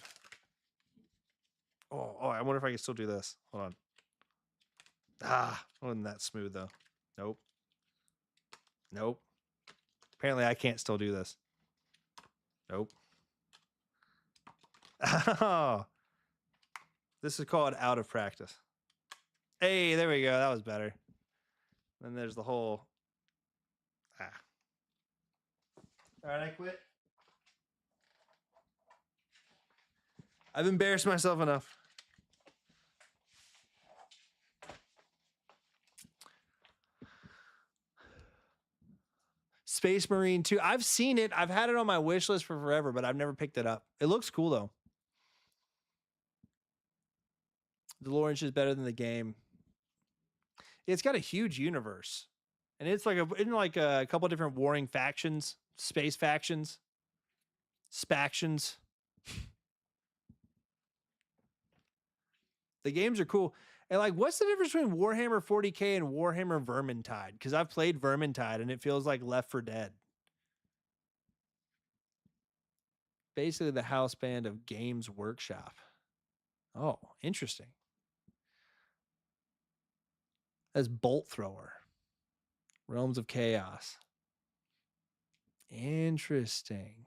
Oh, I wonder if I can still do this. Hold on. Wasn't that smooth though. Nope. Apparently I can't still do this. Nope. Oh. This is called out of practice. Hey, there we go. That was better. Then there's the whole. All right, I quit. I've embarrassed myself enough. Space Marine 2. I've seen it. I've had it on my wish list for forever, but I've never picked it up. It looks cool though. The lore is better than the game. It's got a huge universe, and it's like a couple different warring factions, space factions, spactions. The games are cool. And like, what's the difference between Warhammer 40K and Warhammer Vermintide? Because I've played Vermintide and it feels like Left 4 Dead. Basically the house band of Games Workshop. Oh, interesting. That's Bolt Thrower. Realms of Chaos. Interesting.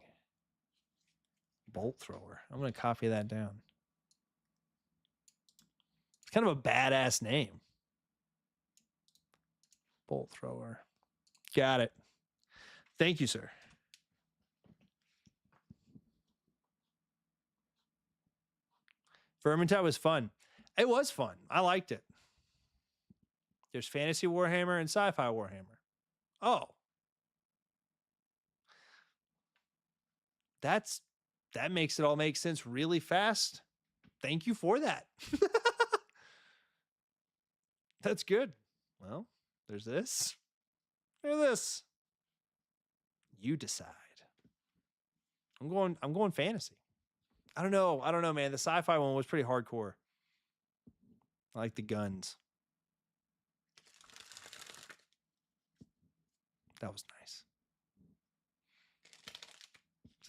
Bolt Thrower. I'm going to copy that down. It's kind of a badass name. Bolt Thrower. Got it. Thank you, sir. Vermintide was fun. It was fun. I liked it. There's Fantasy Warhammer and Sci-Fi Warhammer. Oh. That makes it all make sense really fast. Thank you for that. That's good. Well, there's this. There's this. You decide. I'm going fantasy. I don't know, man. The sci-fi one was pretty hardcore. I like the guns. That was nice.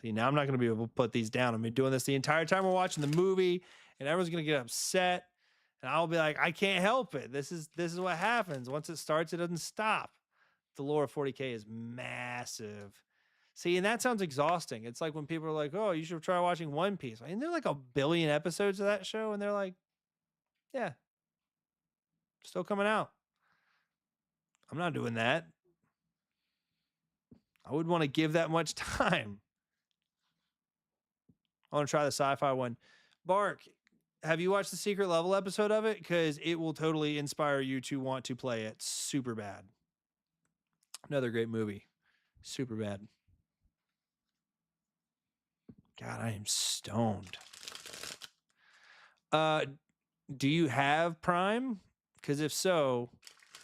See, now I'm not going to be able to put these down. I'm doing this the entire time we're watching the movie, and everyone's going to get upset, and I'll be like, I can't help it. This is what happens. Once it starts, it doesn't stop. The lore of 40K is massive. See, and that sounds exhausting. It's like when people are like, oh, you should try watching One Piece. I mean, there are like 1 billion episodes of that show, and they're like, yeah, still coming out. I'm not doing that. I wouldn't want to give that much time. I want to try the sci-fi one. Bark, have you watched the Secret Level episode of it? Because it will totally inspire you to want to play it. Super bad. Another great movie. Super bad. God, I am stoned. Do you have Prime? Because if so,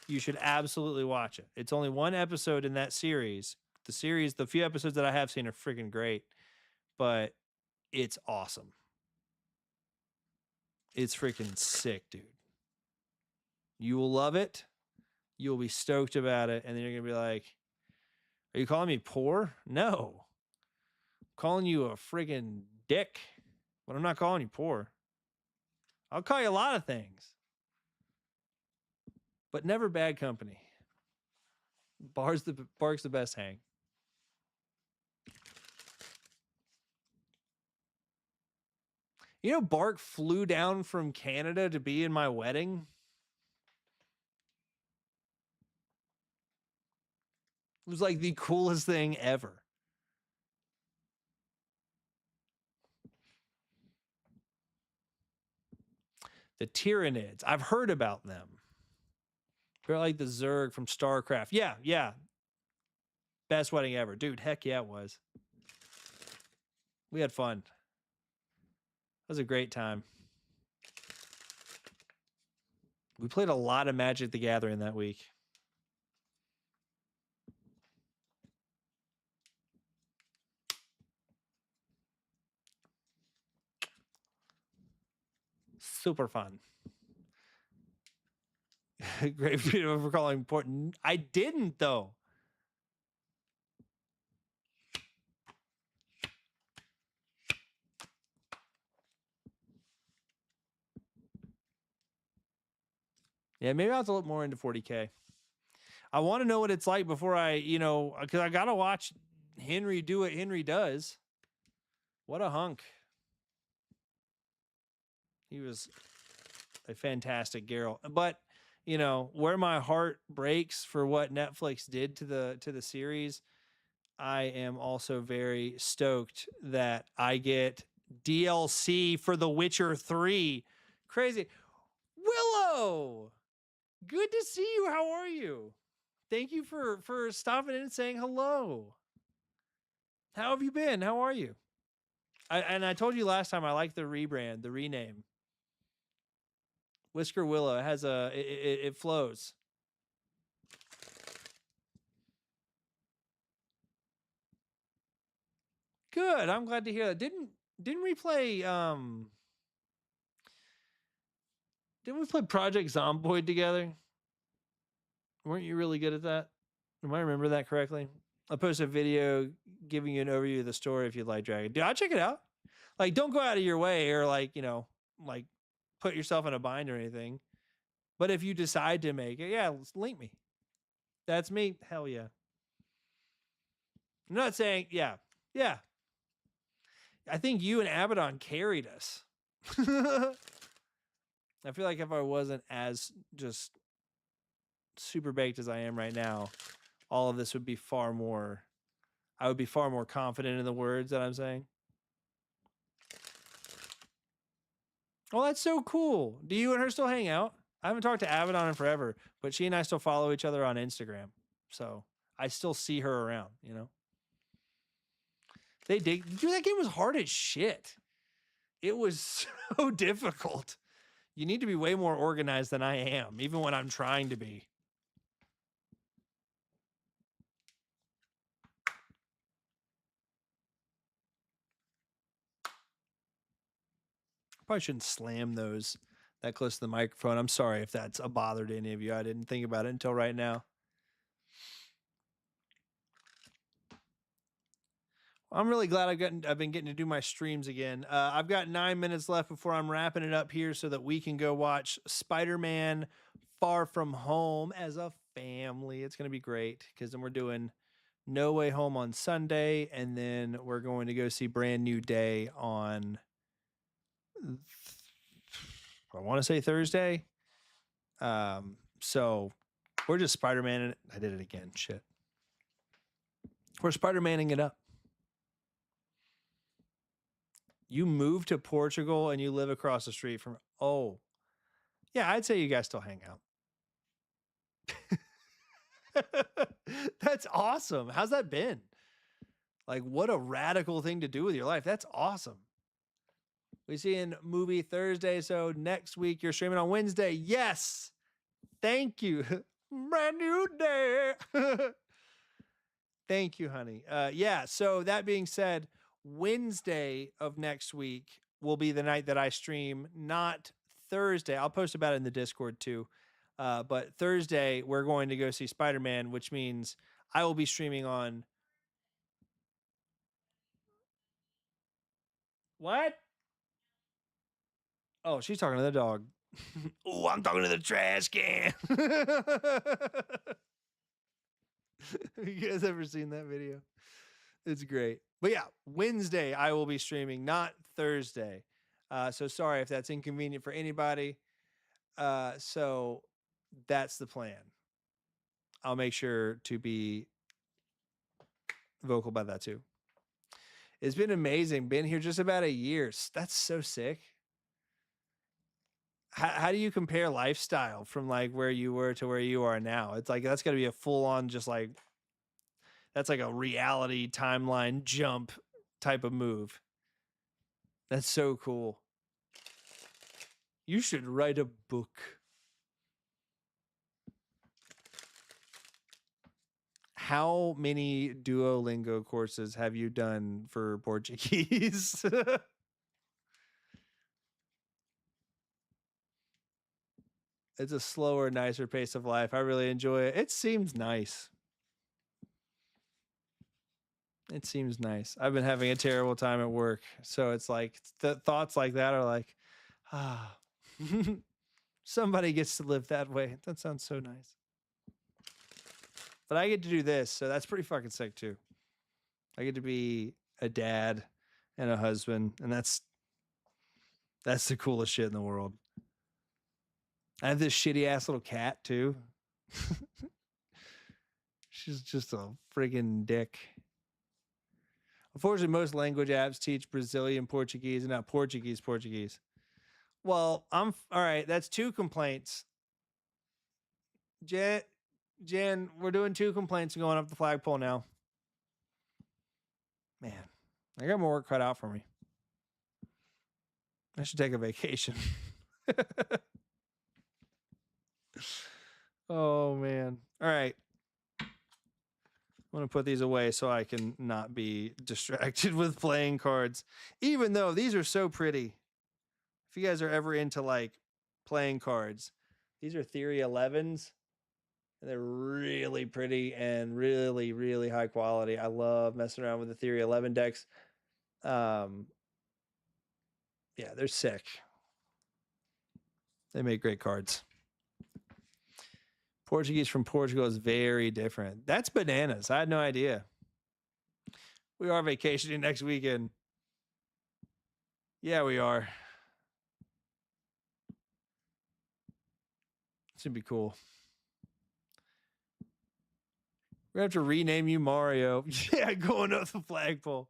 you should absolutely watch it. It's only 1 episode in that series. The few episodes that I have seen are freaking great, but it's awesome. It's freaking sick, dude. You will love it. You'll be stoked about it. And then you're going to be like, are you calling me poor? No. I'm calling you a freaking dick, but I'm not calling you poor. I'll call you a lot of things, but never bad company. Bark's the best hang. You know, Bark flew down from Canada to be in my wedding. It was like the coolest thing ever. The Tyranids. I've heard about them. They're like the Zerg from StarCraft. Yeah. Best wedding ever. Dude, heck yeah, it was. We had fun. It was a great time. We played a lot of Magic the Gathering that week. Super fun. Great video for calling important. I didn't, though. Yeah, maybe I'll have to look more into 40K. I want to know what it's like before I, because I got to watch Henry do what Henry does. What a hunk. He was a fantastic Geralt. But, where my heart breaks for what Netflix did to the series, I am also very stoked that I get DLC for The Witcher 3. Crazy. Willow! Good to see you. How are you? Thank you for stopping in and saying hello. How have you been? How are you? I told you last time I like the rebrand, the rename. Whisker Willow. It has it flows. Good. I'm glad to hear that. Didn't we play Didn't we play Project Zomboid together? Weren't you really good at that? Am I remember that correctly? I'll post a video giving you an overview of the story if you'd like, Dragon. Dude, I'll check it out. Like, don't go out of your way or like, you know, like put yourself in a bind or anything. But if you decide to make it, yeah, link me. That's me. Hell yeah. I'm not saying, yeah. I think you and Abaddon carried us. I feel like if I wasn't as just super baked as I am right now, all of this would be I would be far more confident in the words that I'm saying. Oh, that's so cool. Do you and her still hang out? I haven't talked to Abaddon in forever, but she and I still follow each other on Instagram. So I still see her around, you know? Dude, that game was hard as shit. It was so difficult. You need to be way more organized than I am, even when I'm trying to be. Probably shouldn't slam those that close to the microphone. I'm sorry if that's a bother to any of you. I didn't think about it until right now. I'm really glad I've been getting to do my streams again. I've got 9 minutes left before I'm wrapping it up here so that we can go watch Spider-Man Far From Home as a family. It's going to be great because then we're doing No Way Home on Sunday, and then we're going to go see Brand New Day on, I want to say Thursday. So we're just Spider-Man. I did it again. Shit. We're Spider-Manning it up. You moved to Portugal and you live across the street from, oh, yeah, I'd say you guys still hang out. That's awesome. How's that been? Like, what a radical thing to do with your life. That's awesome. We see in movie Thursday. So next week you're streaming on Wednesday. Yes. Thank you. Brand new day. Thank you, honey. Yeah. So that being said, Wednesday of next week will be the night that I stream, not Thursday. I'll post about it in the Discord too. But Thursday, we're going to go see Spider-Man, which means I will be streaming on. What? Oh, she's talking to the dog. Oh, I'm talking to the trash can. You guys ever seen that video? It's great. But yeah, Wednesday I will be streaming, not Thursday. So sorry if that's inconvenient for anybody. So that's the plan. I'll make sure to be vocal about that too. It's been amazing. Been here just about a year. That's so sick. How do you compare lifestyle from like where you were to where you are now? It's like, that's got to be a full on, just like, that's like a reality timeline jump type of move. That's so cool. You should write a book. How many Duolingo courses have you done for Portuguese? It's a slower, nicer pace of life. I really enjoy it. It seems nice. It seems nice. I've been having a terrible time at work. So it's like, the thoughts like that are like, ah, somebody gets to live that way. That sounds so nice. But I get to do this. So that's pretty fucking sick too. I get to be a dad and a husband. And that's the coolest shit in the world. I have this shitty ass little cat too. She's just a friggin' dick. Unfortunately, most language apps teach Brazilian Portuguese and not Portuguese. Well, all right. That's 2 complaints. Jen, we're doing 2 complaints going up the flagpole now. Man, I got more work cut out for me. I should take a vacation. Oh, man. All right. I'm going to put these away so I can not be distracted with playing cards, even though these are so pretty. If you guys are ever into like playing cards. These are Theory 11s. And they're really pretty and really, really high quality. I love messing around with the Theory 11 decks. Yeah, they're sick. They make great cards. Portuguese from Portugal is very different. That's bananas. I had no idea. We are vacationing next weekend. Yeah, we are. This would be cool. We're going to have to rename you Mario. Yeah, going up the flagpole.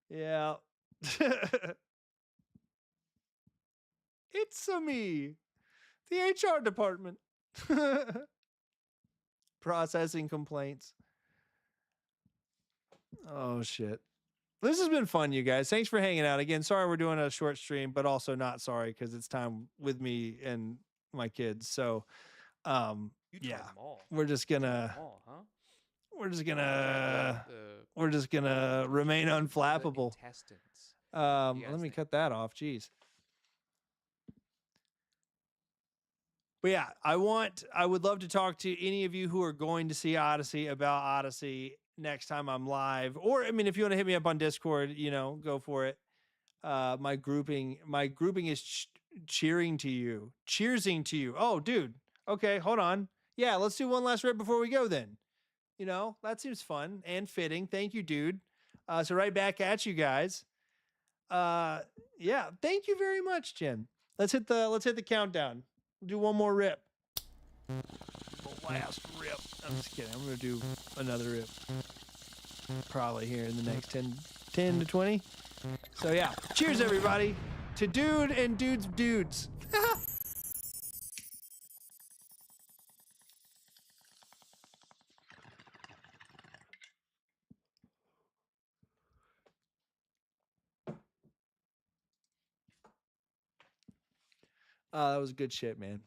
Yeah. It's me, the HR department. Processing complaints. Oh, shit. This has been fun, you guys. Thanks for hanging out. Again, sorry we're doing a short stream, but also not sorry because it's time with me and my kids. So, yeah, we're just gonna remain unflappable. Let me cut that off. Jeez. But yeah, I would love to talk to any of you who are going to see Odyssey about Odyssey next time I'm live. Or, I mean, if you want to hit me up on Discord, you know, go for it. My grouping is cheersing to you. Oh, dude. Okay, hold on. Yeah, let's do one last rip before we go then. You know, that seems fun and fitting. Thank you, dude. So right back at you guys. Yeah, thank you very much, Jim. Let's hit the countdown. We'll do one more rip. The last rip. I'm just kidding. I'm going to do another rip. Probably here in the next 10 to 20. So yeah, cheers everybody to Dude and Dude's Dudes. That was good shit, man.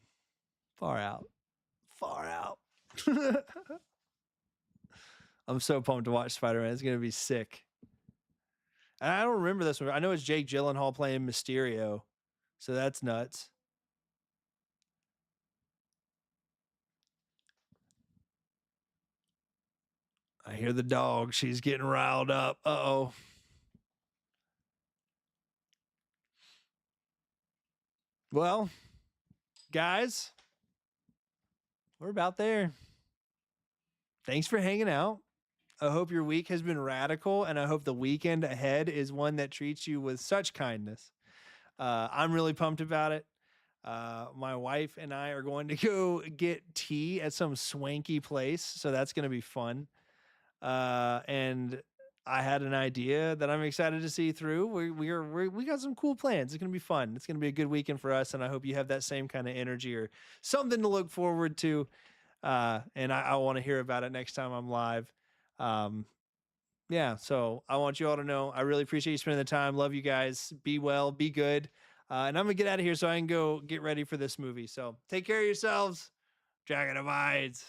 Far out. I'm so pumped to watch Spider-Man. It's going to be sick. And I don't remember this one. I know it's Jake Gyllenhaal playing Mysterio. So that's nuts. I hear the dog. She's getting riled up. Uh-oh. Well, guys, we're about there. Thanks for hanging out. I hope your week has been radical, and I hope the weekend ahead is one that treats you with such kindness. I'm really pumped about it. My wife and I are going to go get tea at some swanky place, so that's going to be fun. And I had an idea that I'm excited to see through. We got some cool plans. It's going to be fun. It's going to be a good weekend for us, and I hope you have that same kind of energy or something to look forward to. And I want to hear about it next time I'm live. Yeah, so I want you all to know I really appreciate you spending the time. Love you guys. Be well, be good. And I'm going to get out of here so I can go get ready for this movie. So take care of yourselves. Dragon abides.